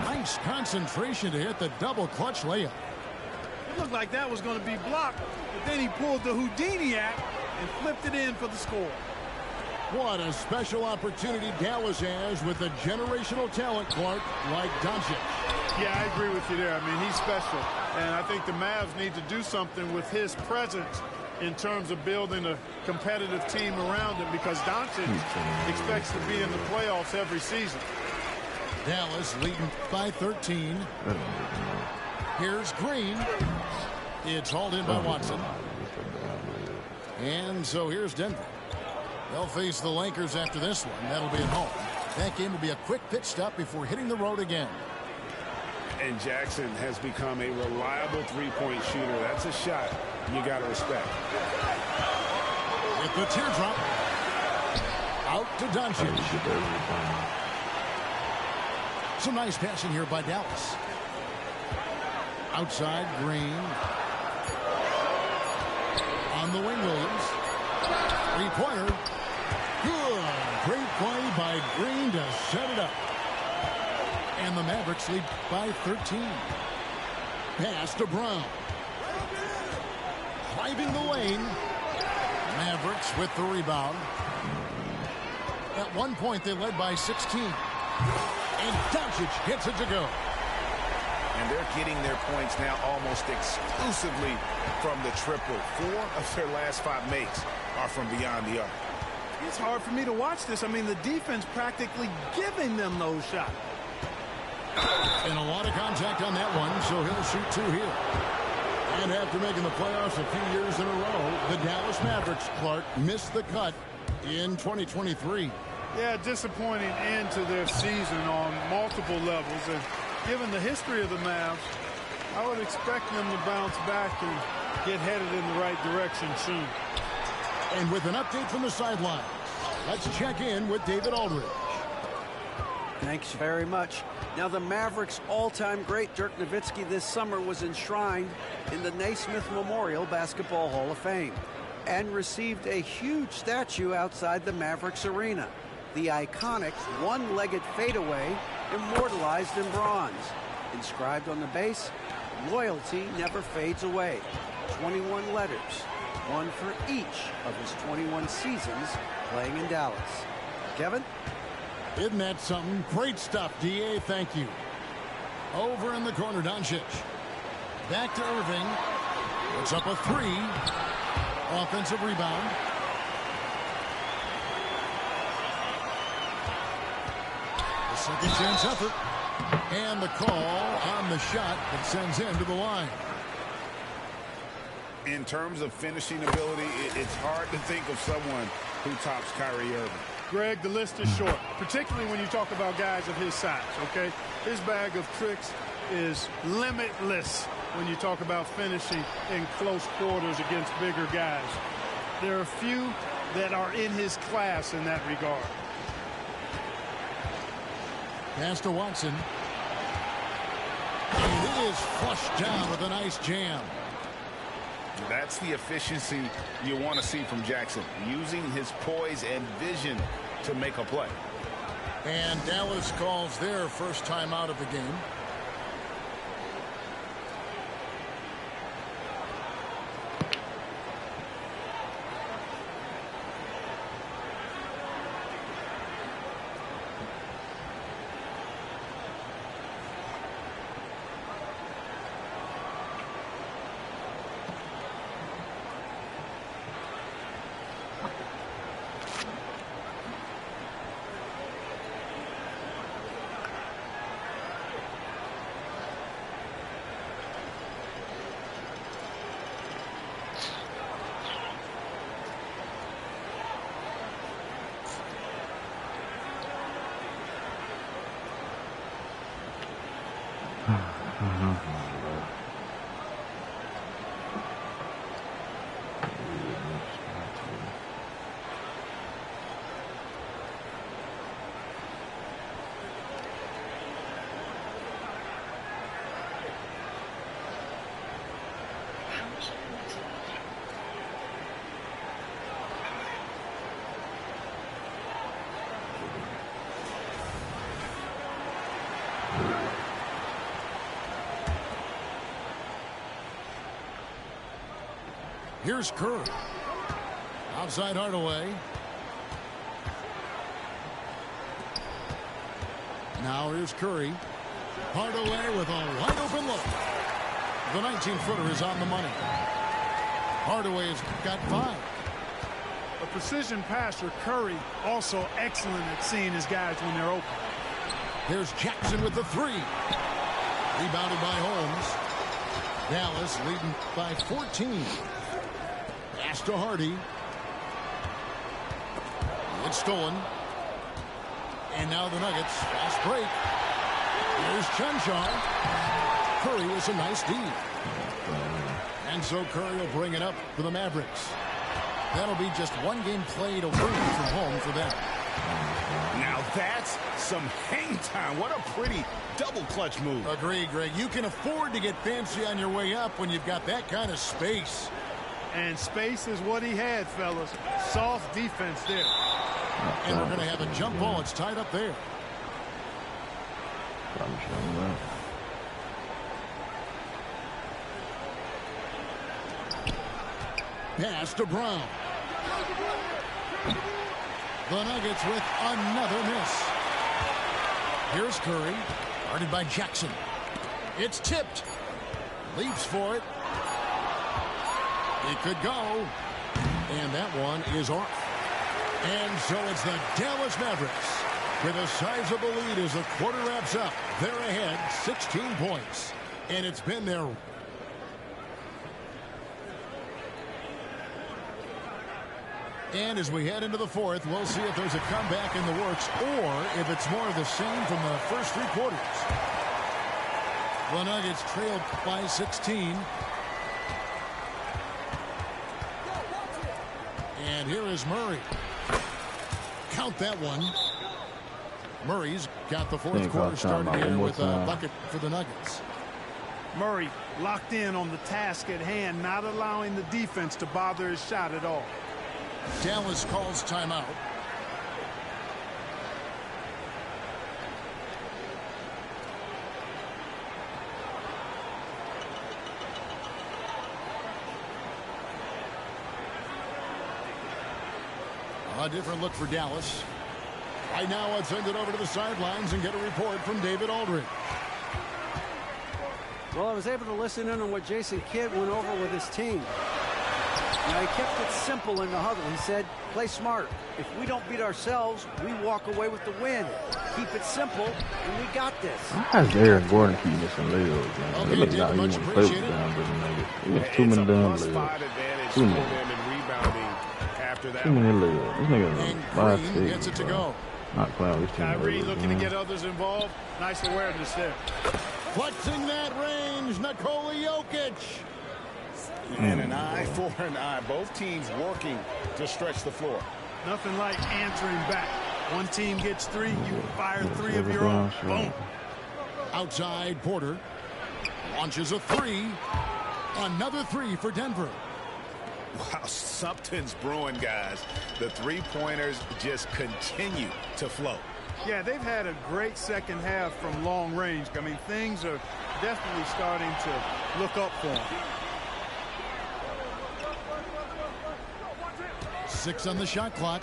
Speaker 8: Nice concentration to hit the double clutch layup.
Speaker 4: It looked like that was going to be blocked, but then he pulled the Houdini act and flipped it in for the score.
Speaker 8: What a special opportunity Dallas has with a generational talent, Clark, like Doncic.
Speaker 5: Yeah, I agree with you there. I mean, he's special. And I think the Mavs need to do something with his presence in terms of building a competitive team around him, because Doncic expects to be in the playoffs every season.
Speaker 8: Dallas leading by 13. Here's Green. It's hauled in by Watson. And so here's Denver. They'll face the Lakers after this one. That'll be at home. That game will be a quick pit stop before hitting the road again.
Speaker 11: And Jackson has become a reliable three-point shooter. That's a shot you got to respect.
Speaker 8: With the teardrop. Out to Doncic. Some nice passing here by Dallas. Outside, Green. On the wing, Williams. Three-pointer. Good. Great play by Green to set it up. And the Mavericks lead by 13. Pass to Brown. Driving the lane. Mavericks with the rebound. At one point, they led by 16. And Doncic gets it to go.
Speaker 9: And they're getting their points now almost exclusively from the triple. 4 of their last 5 makes are from beyond the arc.
Speaker 4: It's hard for me to watch this. I mean, the defense practically giving them those shots.
Speaker 8: And a lot of contact on that one, so he'll shoot 2 here. And after making the playoffs a few years in a row, the Dallas Mavericks, Clark, missed the cut in 2023.
Speaker 5: Yeah, disappointing end to their season on multiple levels. And given the history of the Mavs, I would expect them to bounce back and get headed in the right direction soon.
Speaker 8: And with an update from the sideline, let's check in with David Aldridge.
Speaker 10: Thanks very much. Now, the Mavericks' all-time great Dirk Nowitzki this summer was enshrined in the Naismith Memorial Basketball Hall of Fame and received a huge statue outside the Mavericks arena. The iconic one-legged fadeaway immortalized in bronze. Inscribed on the base, loyalty never fades away. 21 letters, one for each of his 21 seasons playing in Dallas. Kevin?
Speaker 8: Isn't that something? Great stuff, D.A. Thank you. Over in the corner, Doncic. Back to Irving. Puts up a 3. Offensive rebound. The second chance effort. And the call on the shot that sends him to the line.
Speaker 9: In terms of finishing ability, it's hard to think of someone who tops Kyrie Irving.
Speaker 5: Greg, the list is short, particularly when you talk about guys of his size, okay? His bag of tricks is limitless when you talk about finishing in close quarters against bigger guys. There are few that are in his class in that regard.
Speaker 8: Pass to Watson. And it is flushed down with a nice jam.
Speaker 9: That's the efficiency you want to see from Jackson, using his poise and vision to make a play.
Speaker 8: And Dallas calls their first time out of the game. Here's Curry. Outside Hardaway. Now here's Curry. Hardaway with a wide open look. The 19-footer is on the money. Hardaway's got 5.
Speaker 5: A precision passer, Curry also excellent at seeing his guys when they're open.
Speaker 8: Here's Jackson with the 3. Rebounded by Holmes. Dallas leading by 14. Pass to Hardy. It's stolen. And now the Nuggets. Fast break. Here's Chunchar. Curry is a nice D. And so Curry will bring it up for the Mavericks. That'll be just one game played away from home for them.
Speaker 11: Now that's some hang time. What a pretty double clutch move.
Speaker 8: Agree, Greg. You can afford to get fancy on your way up when you've got that kind of space.
Speaker 5: And space is what he had, fellas. Soft defense there.
Speaker 8: And we're going to have a jump ball. It's tied up there. Pass to Brown. The Nuggets with another miss. Here's Curry. Guarded by Jackson. It's tipped. Leaps for it. It could go. And that one is off. And so it's the Dallas Mavericks with a sizable lead as the quarter wraps up. They're ahead 16 points. And it's been their... And as we head into the fourth, we'll see if there's a comeback in the works or if it's more of the same from the first 3 quarters. The Nuggets trailed by 16. And here is Murray. Count that one. Murray's got the fourth quarter started here with a bucket for the Nuggets.
Speaker 5: Murray locked in on the task at hand, not allowing the defense to bother his shot at all.
Speaker 8: Dallas calls timeout. A different look for Dallas. Right now, let's send it over to the sidelines and get a report from David Aldridge.
Speaker 10: Well, I was able to listen in on what Jason Kidd went over with his team. Now, he kept it simple in the huddle. He said, play smart. If we don't beat ourselves, we walk away with the win. Keep it simple, and we got this.
Speaker 2: Why is Aaron Gordon keeping missing layups, man? It looks like he want to play with down, but he was too many damn layups. Too many. Too many layups. This nigga
Speaker 8: Green gets it to go.
Speaker 2: Not playing with
Speaker 5: Kyrie looking to get others involved. Nice awareness there.
Speaker 8: Flexing that range, Nikola Jokic.
Speaker 11: And an eye for an eye. Both teams working to stretch the floor.
Speaker 5: Nothing like answering back. One team gets 3, you fire 3 of your own. Boom.
Speaker 8: Outside, Porter launches a 3. Another 3 for Denver.
Speaker 11: Wow, something's brewing, guys. The three-pointers just continue to flow.
Speaker 5: Yeah, they've had a great second half from long range. I mean, things are definitely starting to look up for them.
Speaker 8: 6 on the shot clock.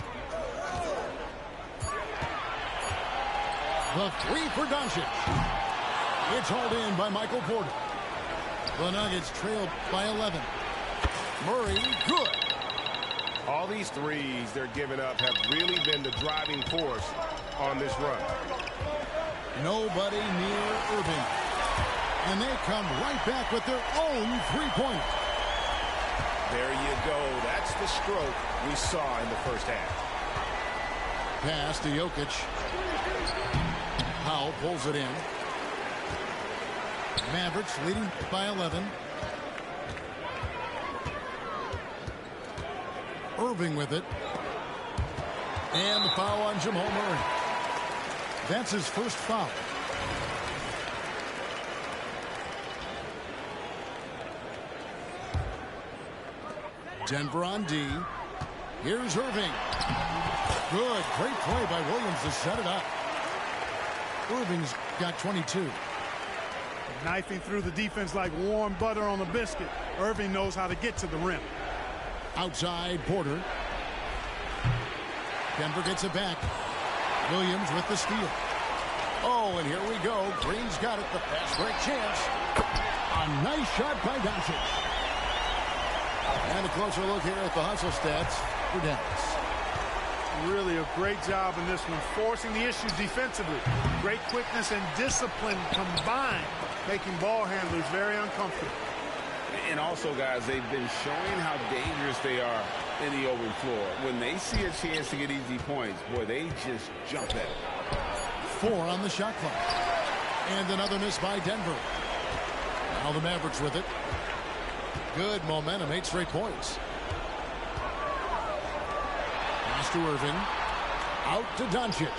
Speaker 8: The 3 for Doncic. It's hauled in by Michael Porter. The Nuggets trailed by 11. Murray, good.
Speaker 11: All these threes they're giving up have really been the driving force on this run.
Speaker 8: Nobody near Irving. And they come right back with their own 3-point.
Speaker 11: There you go. That's the stroke we saw in the first half.
Speaker 8: Pass to Jokic. Powell pulls it in. Mavericks leading by 11. Irving with it. And the foul on Jamal Murray. That's his first foul. Denver on D. Here's Irving. Good. Great play by Williams to set it up. Irving's got 22.
Speaker 5: Knifing through the defense like warm butter on a biscuit. Irving knows how to get to the rim.
Speaker 8: Outside Porter. Denver gets it back. Williams with the steal. Oh, and here we go. Green's got it. The fast break chance. A nice shot by Doncic. And a closer look here at the hustle stats for Dallas.
Speaker 5: Really a great job in this one, forcing the issues defensively. Great quickness and discipline combined, making ball handlers very uncomfortable.
Speaker 11: And also, guys, they've been showing how dangerous they are in the open floor. When they see a chance to get easy points, boy, they just jump at it.
Speaker 8: 4 on the shot clock. And another miss by Denver. Now the Mavericks with it. Good momentum, 8 straight points. Pass to Irving. Out to Doncic.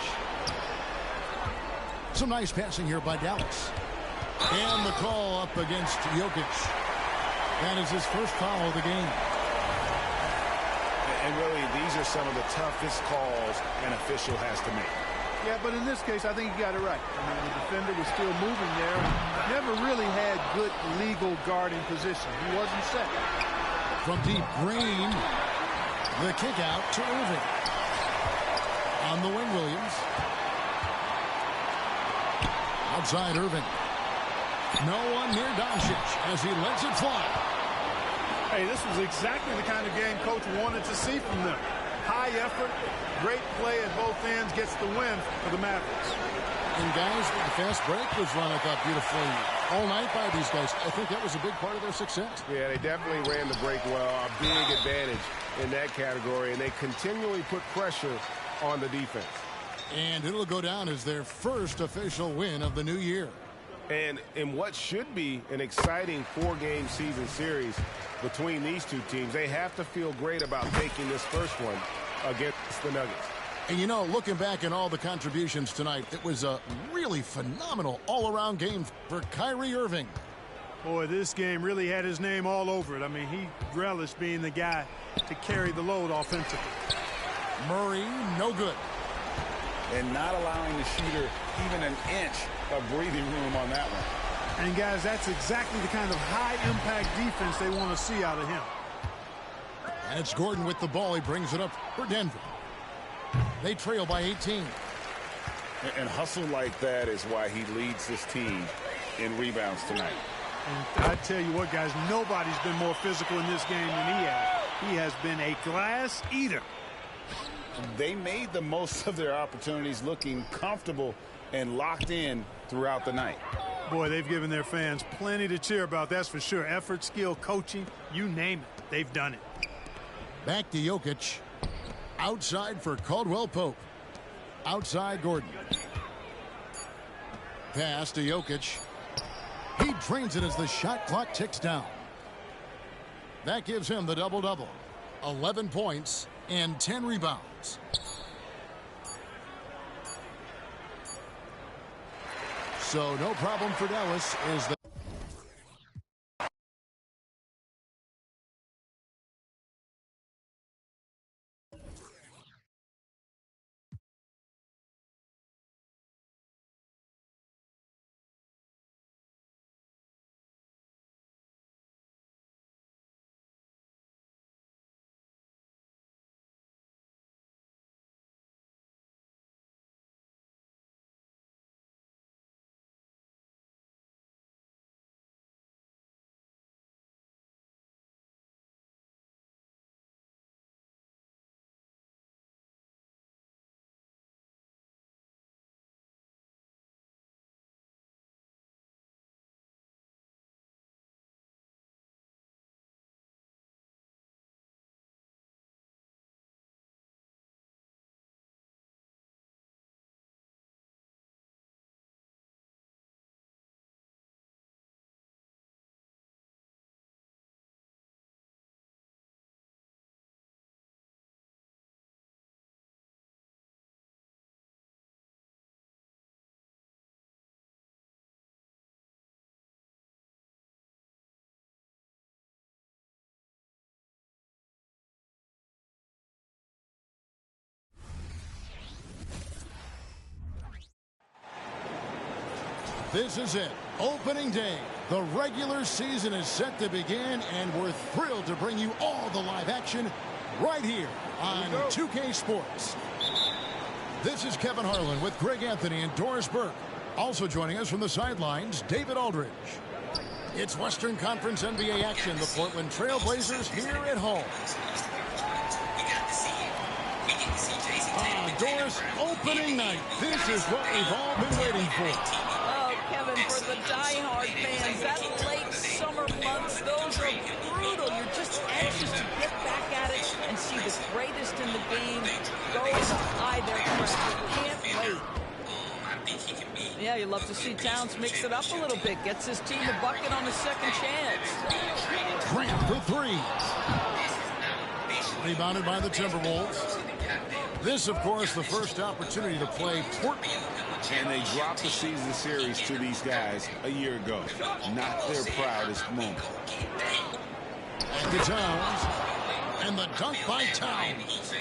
Speaker 8: Some nice passing here by Dallas. And the call up against Jokic. That is his first foul of the game.
Speaker 11: And really, these are some of the toughest calls an official has to make.
Speaker 5: Yeah, but in this case, I think he got it right. I mean, the defender was still moving there and never really had good legal guarding position. He wasn't set.
Speaker 8: From deep, Green. The kick out to Irving. On the wing, Williams. Outside Irving. No one near Doncic as he lets it fly.
Speaker 5: Hey, this was exactly the kind of game Coach wanted to see from them. High effort, great play at both ends, gets the win for the Mavericks.
Speaker 8: And guys, the fast break was run, I thought, beautifully all night by these guys. I think that was a big part of their success.
Speaker 11: Yeah, they definitely ran the break well. A big advantage in that category, and they continually put pressure on the defense.
Speaker 8: And it'll go down as their first official win of the new year.
Speaker 11: And in what should be an exciting 4-game season series between these two teams, they have to feel great about taking this first one against the Nuggets.
Speaker 8: And you know, looking back at all the contributions tonight, it was a really phenomenal all-around game for Kyrie Irving.
Speaker 5: Boy, this game really had his name all over it. I mean, he relished being the guy to carry the load offensively.
Speaker 8: Murray, no good.
Speaker 9: And not allowing the shooter even an inch of breathing room on that one.
Speaker 5: And, guys, that's exactly the kind of high-impact defense they want to see out of him.
Speaker 8: And it's Gordon with the ball. He brings it up for Denver. They trail by 18.
Speaker 9: And hustle like that is why he leads this team in rebounds tonight.
Speaker 5: And I tell you what, guys, nobody's been more physical in this game than he has. He has been a glass eater.
Speaker 9: They made the most of their opportunities, looking comfortable and locked in throughout the night.
Speaker 5: Boy, they've given their fans plenty to cheer about, that's for sure. Effort, skill, coaching, you name it. They've done it.
Speaker 8: Back to Jokic. Outside for Caldwell Pope. Outside Gordon. Pass to Jokic. He drains it as the shot clock ticks down. That gives him the double-double. 11 points and 10 rebounds. So no problem for Dallas is the This is it. Opening day. The regular season is set to begin, and we're thrilled to bring you all the live action right here on 2K Sports. This is Kevin Harlan with Greg Anthony and Doris Burke. Also joining us from the sidelines, David Aldridge. It's Western Conference NBA action. The Portland Trail Blazers here at home. Doris, opening night. This is what we've all been waiting for.
Speaker 12: Oh, Kevin, for the diehard fans, that late summer months, those are brutal. You're just anxious to get back at it and see the greatest in the game go to high their pressure. Can't wait. Yeah, you love to see Towns mix it up a little bit. Gets his team a bucket on a second chance.
Speaker 8: Grant for three. Rebounded by the Timberwolves. This, of course, the first opportunity to play Portland.
Speaker 9: And they dropped the season series to these guys a year ago. Not their proudest moment.
Speaker 8: And to Towns. And the dunk by Towns.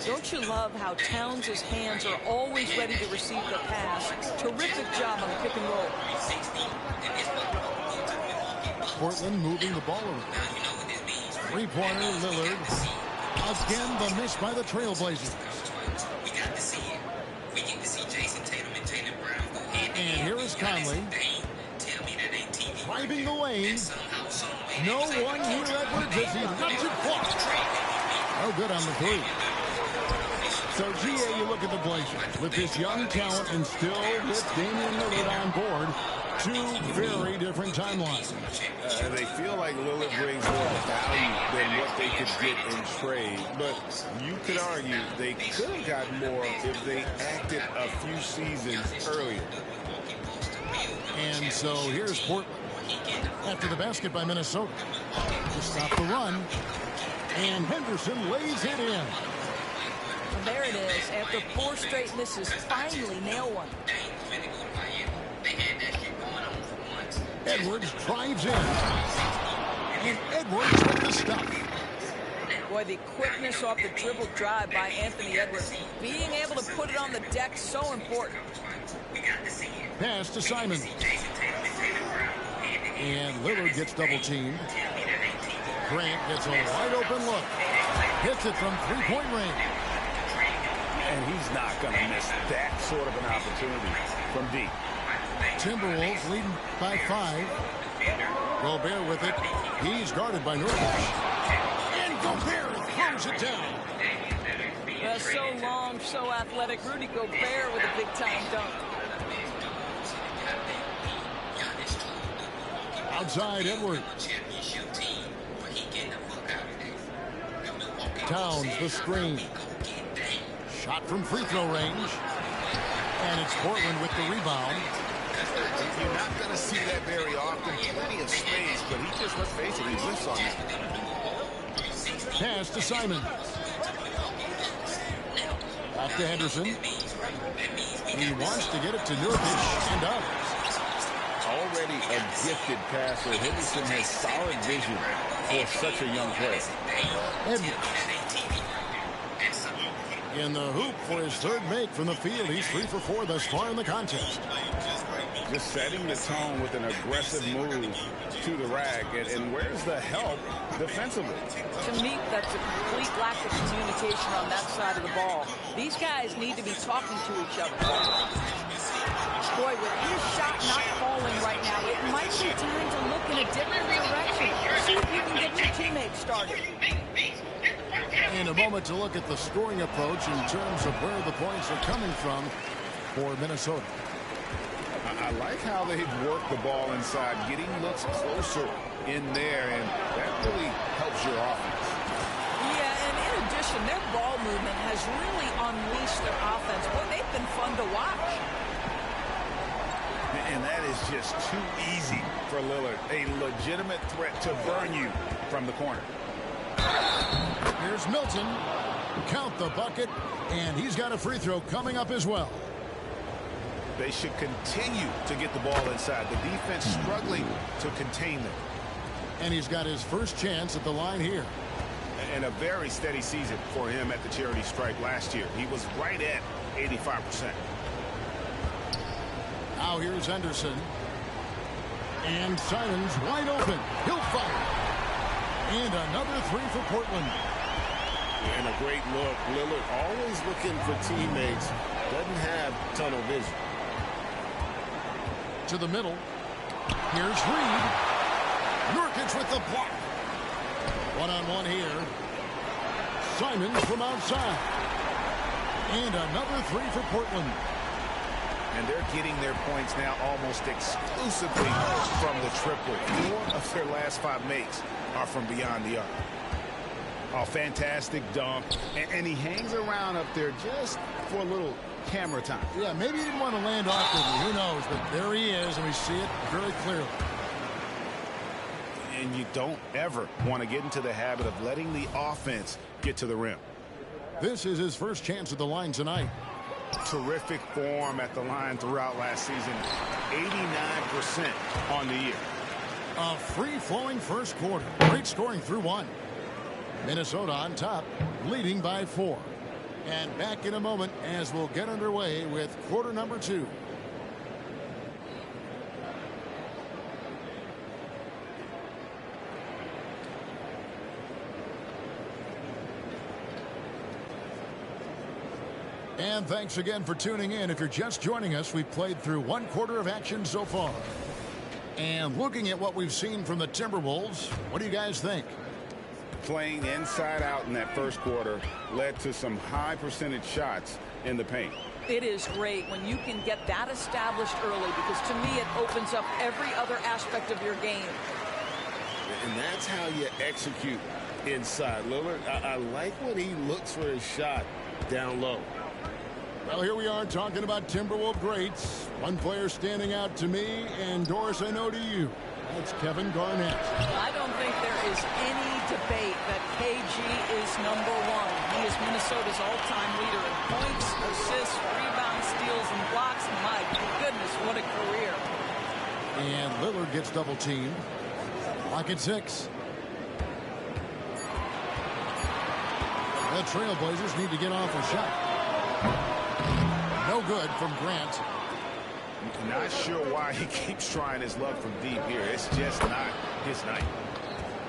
Speaker 12: Don't you love how Towns' hands are always ready to receive the pass? Terrific job on the pick and roll.
Speaker 8: Portland moving the ball around. Three-pointer, Lillard. Again, the miss by the Trailblazers. And here is Conley. Driving the lane. No one near Edwards as he lets it fly. No good on the three. So, GA, you look at the Blazers. With this young talent and still with Damian Lillard on board, two very different timelines.
Speaker 9: They feel like Lillard brings more value than what they could get in trade. But you could argue they could have gotten more if they acted a few seasons earlier.
Speaker 8: And so here's Portland. After the basket by Minnesota. To stop the run. And Henderson lays it in.
Speaker 12: Well, there it is. After 4 straight misses, finally nail one.
Speaker 8: Edwards drives in. And Edwards with the stuff.
Speaker 12: Boy, the quickness off the dribble drive by Anthony Edwards. Being able to put it on the deck, so important.
Speaker 8: Pass to Simon. And Lillard gets double teamed. Grant gets a wide open look. Hits it from three-point range.
Speaker 9: And he's not going to miss that sort of an opportunity from deep.
Speaker 8: Timberwolves leading by 5. Gobert with it. He's guarded by Nurkic. And Gobert throws it down.
Speaker 12: So long, so athletic. Rudy Gobert with a big-time dunk.
Speaker 8: Outside Edwards. Towns the screen. Shot from free throw range. And it's Portland with the rebound.
Speaker 11: You're not going to see that very often. Plenty of space, but he just, let's face it, he whiffs on that.
Speaker 8: Pass to Simon. Off to Henderson. He wants to get it to Nurkic and others.
Speaker 9: Already a gifted passer, Henderson has solid vision for such a young player.
Speaker 8: Edwards. In the hoop for his third make from the field. He's 3 for 4 thus far in the contest.
Speaker 9: Just setting the tone with an aggressive move to the rack. And where's the help defensively?
Speaker 12: To me, that's a complete lack of communication on that side of the ball. These guys need to be talking to each other. Boy, with his shot not falling right now, it might be time to look in a different direction. See if you can get your teammates started.
Speaker 8: In a moment to look at the scoring approach in terms of where the points are coming from for Minnesota.
Speaker 9: I like how they've worked the ball inside, getting looks closer in there, and that really helps your offense.
Speaker 12: Yeah, and in addition, their ball movement has really unleashed their offense. Boy, they've been fun to watch.
Speaker 9: And that is just too easy for Lillard. A legitimate threat to burn you from the corner.
Speaker 8: Here's Milton. Count the bucket, and he's got a free throw coming up as well.
Speaker 11: They should continue to get the ball inside. The defense struggling to contain them.
Speaker 8: And he's got his first chance at the line here.
Speaker 11: And a very steady season for him at the charity stripe last year. He was right at 85%.
Speaker 8: Now here's Henderson. And Simons wide open. He'll fire. And another three for Portland.
Speaker 9: And a great look. Lillard always looking for teammates. Doesn't have tunnel vision.
Speaker 8: To the middle. Here's Reed. Nurkic with the block. One-on-one here. Simons from outside. And another three for Portland.
Speaker 11: And they're getting their points now almost exclusively from the triple. 4 of their last 5 makes are from beyond the arc. A fantastic dunk. And he hangs around up there just for a little camera time.
Speaker 8: Yeah, maybe he didn't want to land awkwardly. Who knows? But there he is, and we see it very clearly.
Speaker 11: And you don't ever want to get into the habit of letting the offense get to the rim.
Speaker 8: This is his first chance at the line tonight.
Speaker 11: Terrific form at the line throughout last season. 89% on the year.
Speaker 8: A free-flowing first quarter. Great scoring through 1. Minnesota on top, leading by 4. And back in a moment as we'll get underway with quarter number 2. And thanks again for tuning in. If you're just joining us, we've played through 1 quarter of action so far. And looking at what we've seen from the Timberwolves, what do you guys think?
Speaker 11: Playing inside out in that first quarter led to some high percentage shots in the paint.
Speaker 12: It is great when you can get that established early, because to me it opens up every other aspect of your game.
Speaker 9: And that's how you execute inside. Lillard, I like when he looks for his shot down low.
Speaker 8: Well, here we are talking about Timberwolves greats. One player standing out to me, and Doris, I know to you. That's Kevin Garnett.
Speaker 12: I don't think there is any debate that KG is number 1. He is Minnesota's all-time leader in points, assists, rebounds, steals, and blocks. My goodness, what a career.
Speaker 8: And Lillard gets double-teamed. Lock at 6. The Trailblazers need to get off a shot. No good from Grant.
Speaker 11: Not sure why he keeps trying his luck from deep here. It's just not his night.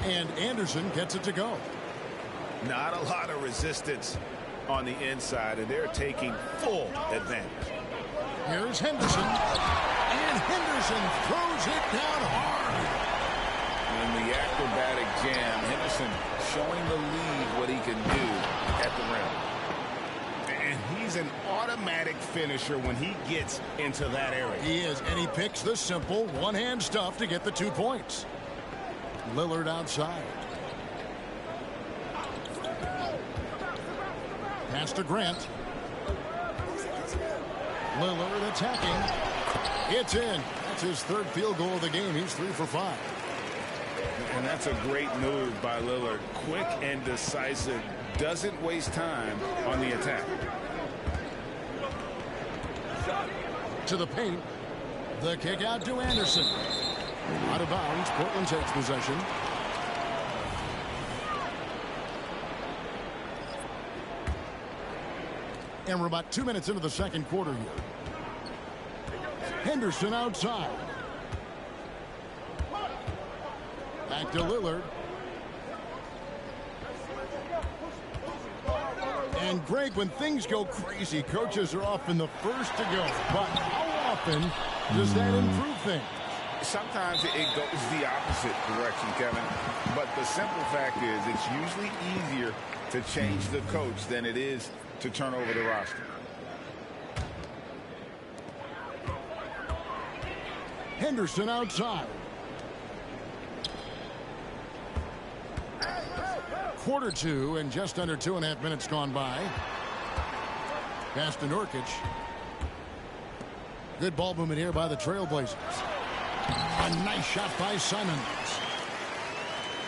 Speaker 8: And Anderson gets it to go.
Speaker 11: Not a lot of resistance on the inside, and they're taking full advantage.
Speaker 8: Here's Henderson. And Henderson throws it down hard.
Speaker 9: In the acrobatic jam, Henderson showing the lead what he can do at the rim.
Speaker 11: And he's an automatic finisher when he gets into that area.
Speaker 8: He is, and he picks the simple one-hand stuff to get the 2 points. Lillard outside. Pass to Grant. Lillard attacking. It's in. That's his 3rd field goal of the game. He's 3 for 5.
Speaker 11: And that's a great move by Lillard. Quick and decisive. Doesn't waste time on the attack.
Speaker 8: To the paint. The kick out to Anderson. Out of bounds. Portland takes possession. And we're about 2 minutes into the second quarter here. Henderson outside. Back to Lillard. And Greg, when things go crazy, coaches are often the first to go. But how often does that improve things?
Speaker 11: Sometimes it goes the opposite direction, Kevin. But the simple fact is it's usually easier to change the coach than it is to turn over the roster.
Speaker 8: Henderson outside. Quarter 2 and just under 2.5 minutes gone by. Pass to Nurkic. Good ball movement here by the Trailblazers. A nice shot by Simons.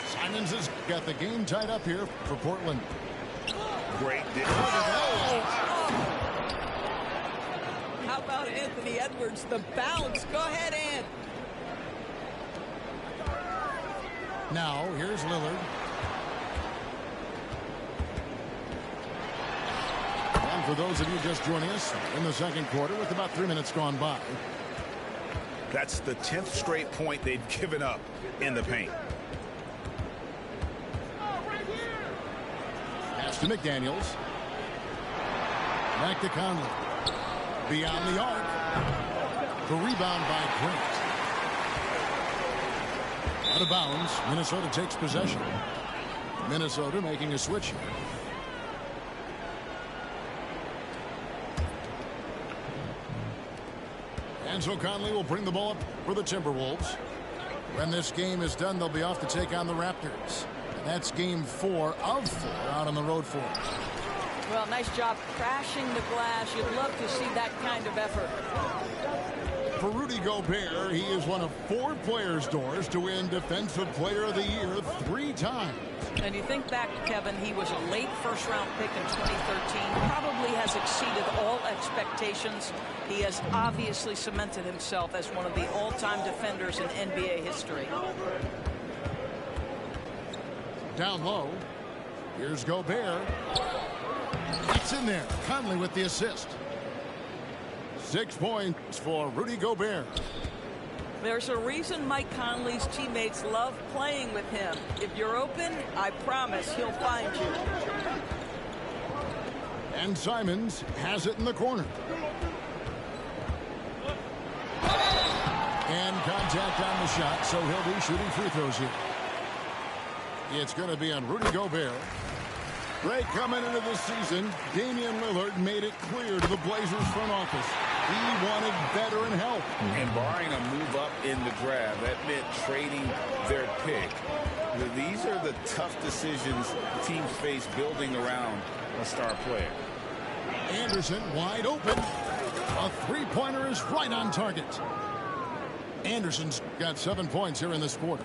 Speaker 8: Simons has got the game tied up here for Portland.
Speaker 11: Great.
Speaker 12: How about Anthony Edwards, the bounce? Go ahead, Ant.
Speaker 8: Now, here's Lillard. And for those of you just joining us in the second quarter with about 3 minutes gone by,
Speaker 11: That's the 10th straight point they've given up in the paint.
Speaker 8: Pass to McDaniels. Back to Conley. Beyond the arc. The rebound by Grant. Out of bounds. Minnesota takes possession. Minnesota making a switch here. And so Conley will bring the ball up for the Timberwolves. When this game is done, they'll be off to take on the Raptors. And that's game 4 of 4 out on the road for them.
Speaker 12: Well, nice job crashing the glass. You'd love to see that kind of effort.
Speaker 8: For Rudy Gobert, he is one of 4 players, Doris, to win Defensive Player of the Year 3 times.
Speaker 12: And you think back, Kevin, he was a late first-round pick in 2013. Probably has exceeded all expectations. He has obviously cemented himself as one of the all-time defenders in NBA history.
Speaker 8: Down low. Here's Gobert. It's in there. Conley with the assist. 6 points for Rudy Gobert.
Speaker 12: There's a reason Mike Conley's teammates love playing with him. If you're open, I promise he'll find you.
Speaker 8: And Simons has it in the corner. And contact on the shot, so he'll be shooting free throws here. It's going to be on Rudy Gobert. Right coming into this season, Damian Lillard made it clear to the Blazers front office. He wanted veteran help.
Speaker 9: And barring a move up in the draft, that meant trading their pick. These are the tough decisions teams face building around a star player.
Speaker 8: Anderson wide open. A three-pointer is right on target. Anderson's got 7 points here in this quarter.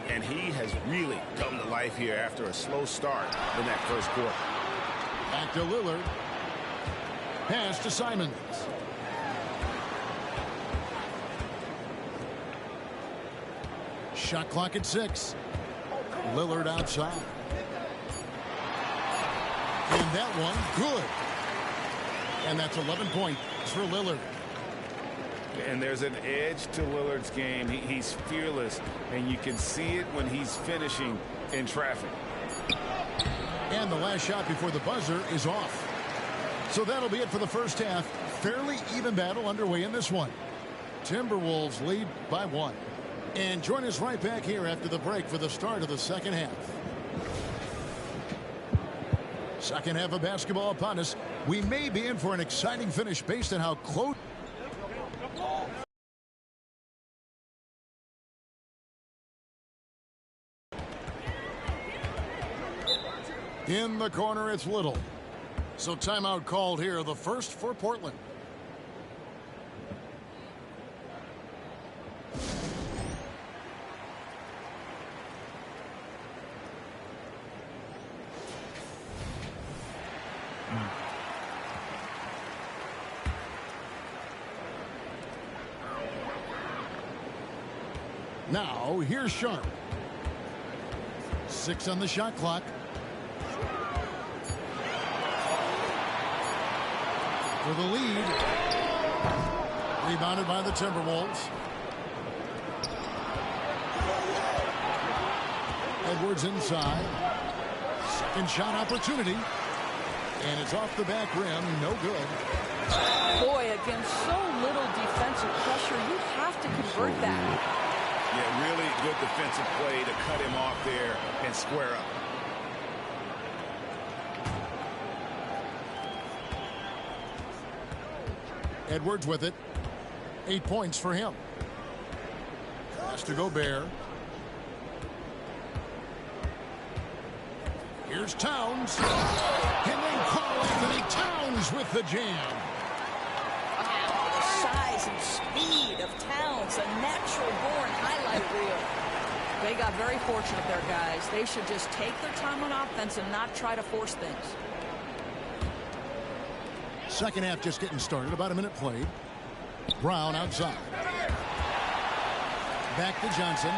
Speaker 11: And he has really come to life here after a slow start in that first quarter.
Speaker 8: Back to Lillard. Pass to Simons. Shot clock at 6. Lillard outside. And that one good. And that's 11 points for Lillard.
Speaker 9: And there's an edge to Lillard's game. He's fearless, and you can see it when he's finishing in traffic.
Speaker 8: And the last shot before the buzzer is off. So that'll be it for the first half. Fairly even battle underway in this one. Timberwolves lead by 1. And join us right back here after the break for the start of the second half. Second half of basketball upon us. We may be in for an exciting finish based on how close. In the corner, it's Little. So timeout called here, the first for Portland. Now, here's Sharp. 6 on the shot clock. For the lead. Rebounded by the Timberwolves. Edwards inside. Second shot opportunity. And it's off the back rim. No good.
Speaker 12: Boy, against so little defensive pressure, you have to convert that.
Speaker 11: Yeah, really good defensive play to cut him off there and square up.
Speaker 8: Edwards with it. 8 points for him. Pass to Gobert. Here's Towns. And then Karl Anthony Towns with the jam.
Speaker 12: The size and speed of Towns, a natural-born highlight reel. They got very fortunate there, guys. They should just take their time on offense and not try to force things.
Speaker 8: Second half just getting started. About a minute played. Brown outside. Back to Johnson.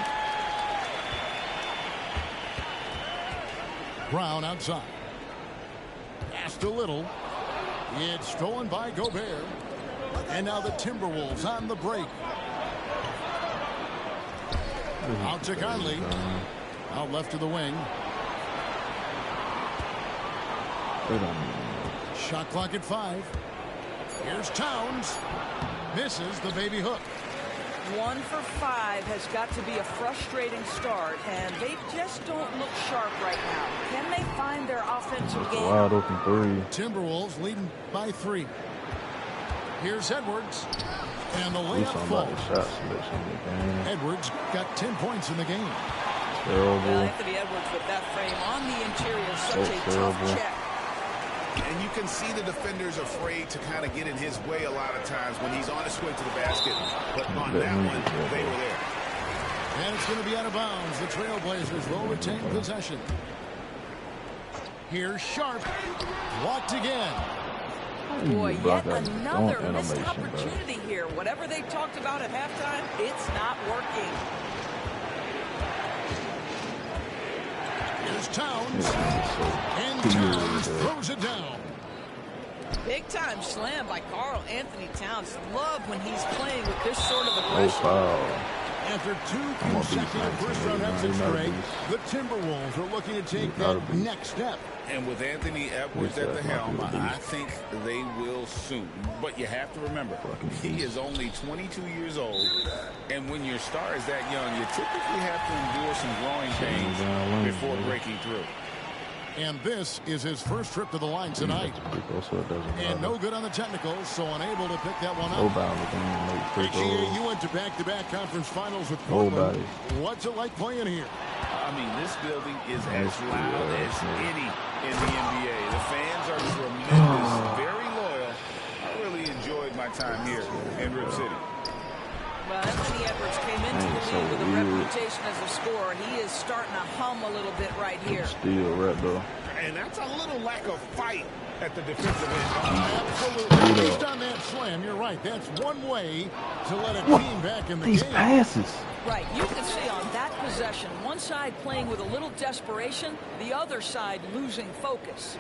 Speaker 8: Brown outside. Pass to Little. It's stolen by Gobert. And now the Timberwolves on the break. Out to Conley. Out left to the wing. Shot clock at 5. Here's Towns. Misses the baby hook.
Speaker 12: 1 for 5 has got to be a frustrating start, and they just don't look sharp right now. Can they find their offensive game?
Speaker 2: Wide open 3.
Speaker 8: Timberwolves leading by 3. Here's Edwards. And the layup falls. Edwards got 10 points in the game.
Speaker 12: Well, Anthony Edwards with that frame on the interior, such a tough check.
Speaker 11: And you can see the defenders afraid to kind of get in his way a lot of times when he's on his way to the basket. But on that one, they were there.
Speaker 8: And it's going to be out of bounds. The Trailblazers will retain possession. Here's Sharp. Walked again.
Speaker 12: Boy, yet another missed opportunity here. Whatever they talked about at halftime, it's not working.
Speaker 8: Here's Towns. And Towns throws it down.
Speaker 12: Big time slam by Karl Anthony Towns. Love when he's playing with this sort of aggression.
Speaker 8: After 2 consecutive first-round exits straight, the Timberwolves are looking to take that next step.
Speaker 9: And with Anthony Edwards at the helm, I think they will soon. But you have to remember, he is only 22 years old. And when your star is that young, you typically have to endure some growing pains before breaking through.
Speaker 8: And this is his first trip to the line tonight. And no good on the technicals, so unable to pick that one up. HGA, you went to back-to-back conference finals with Portland. What's it like playing here?
Speaker 9: I mean, this building is as loud as any in the NBA. The fans are tremendous, very loyal. I really enjoyed my time here in Rip City.
Speaker 12: Well, Anthony Edwards came into the league with a reputation as a scorer. He is starting to hum a little bit right here.
Speaker 2: Steal right though.
Speaker 11: And that's a little lack of fight at the defensive end.
Speaker 8: Absolutely. He's done that slam. You're right. That's one way to let a team back in the game.
Speaker 2: These passes.
Speaker 12: Right. You can see on that possession, one side playing with a little desperation, the other side losing focus.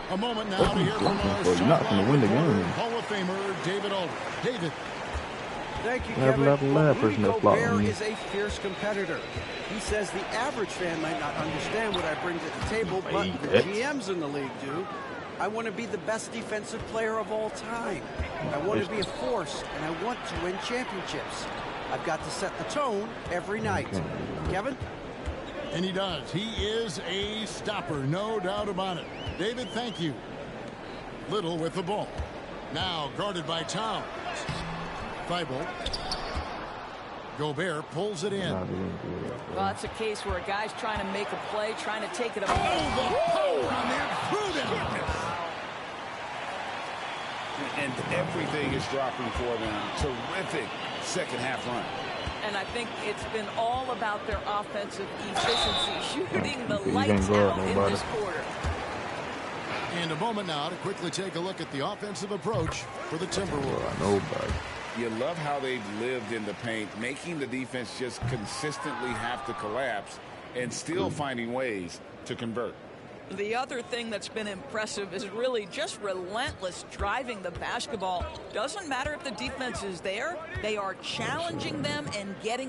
Speaker 8: A moment now to hear from our
Speaker 2: you're not going to win the game.
Speaker 8: Hall of Famer David Aldridge. David.
Speaker 10: Thank you, Kevin. Rudy Gobert is a fierce competitor. He says the average fan might not understand what I bring to the table, but the GMs in the league do. I want to be the best defensive player of all time. I want to be a force, and I want to win championships. I've got to set the tone every night. Kevin?
Speaker 8: And he does. He is a stopper, no doubt about it. David, thank you. Little with the ball. Now guarded by Towns. Thibault. Gobert pulls it in.
Speaker 12: Well, it's a case where a guy's trying to make a play, trying to take it up.
Speaker 8: Oh, the power on that throwdown.
Speaker 9: And everything is dropping for them. Terrific second half run.
Speaker 12: And I think it's been all about their offensive efficiency, shooting the lights out in this quarter.
Speaker 8: And a moment now to quickly take a look at the offensive approach for the Timberwolves.
Speaker 2: Nobody.
Speaker 9: You love how they've lived in the paint, making the defense just consistently have to collapse and still finding ways to convert.
Speaker 12: The other thing that's been impressive is really just relentless driving the basketball. Doesn't matter if the defense is there, they are challenging them and getting it.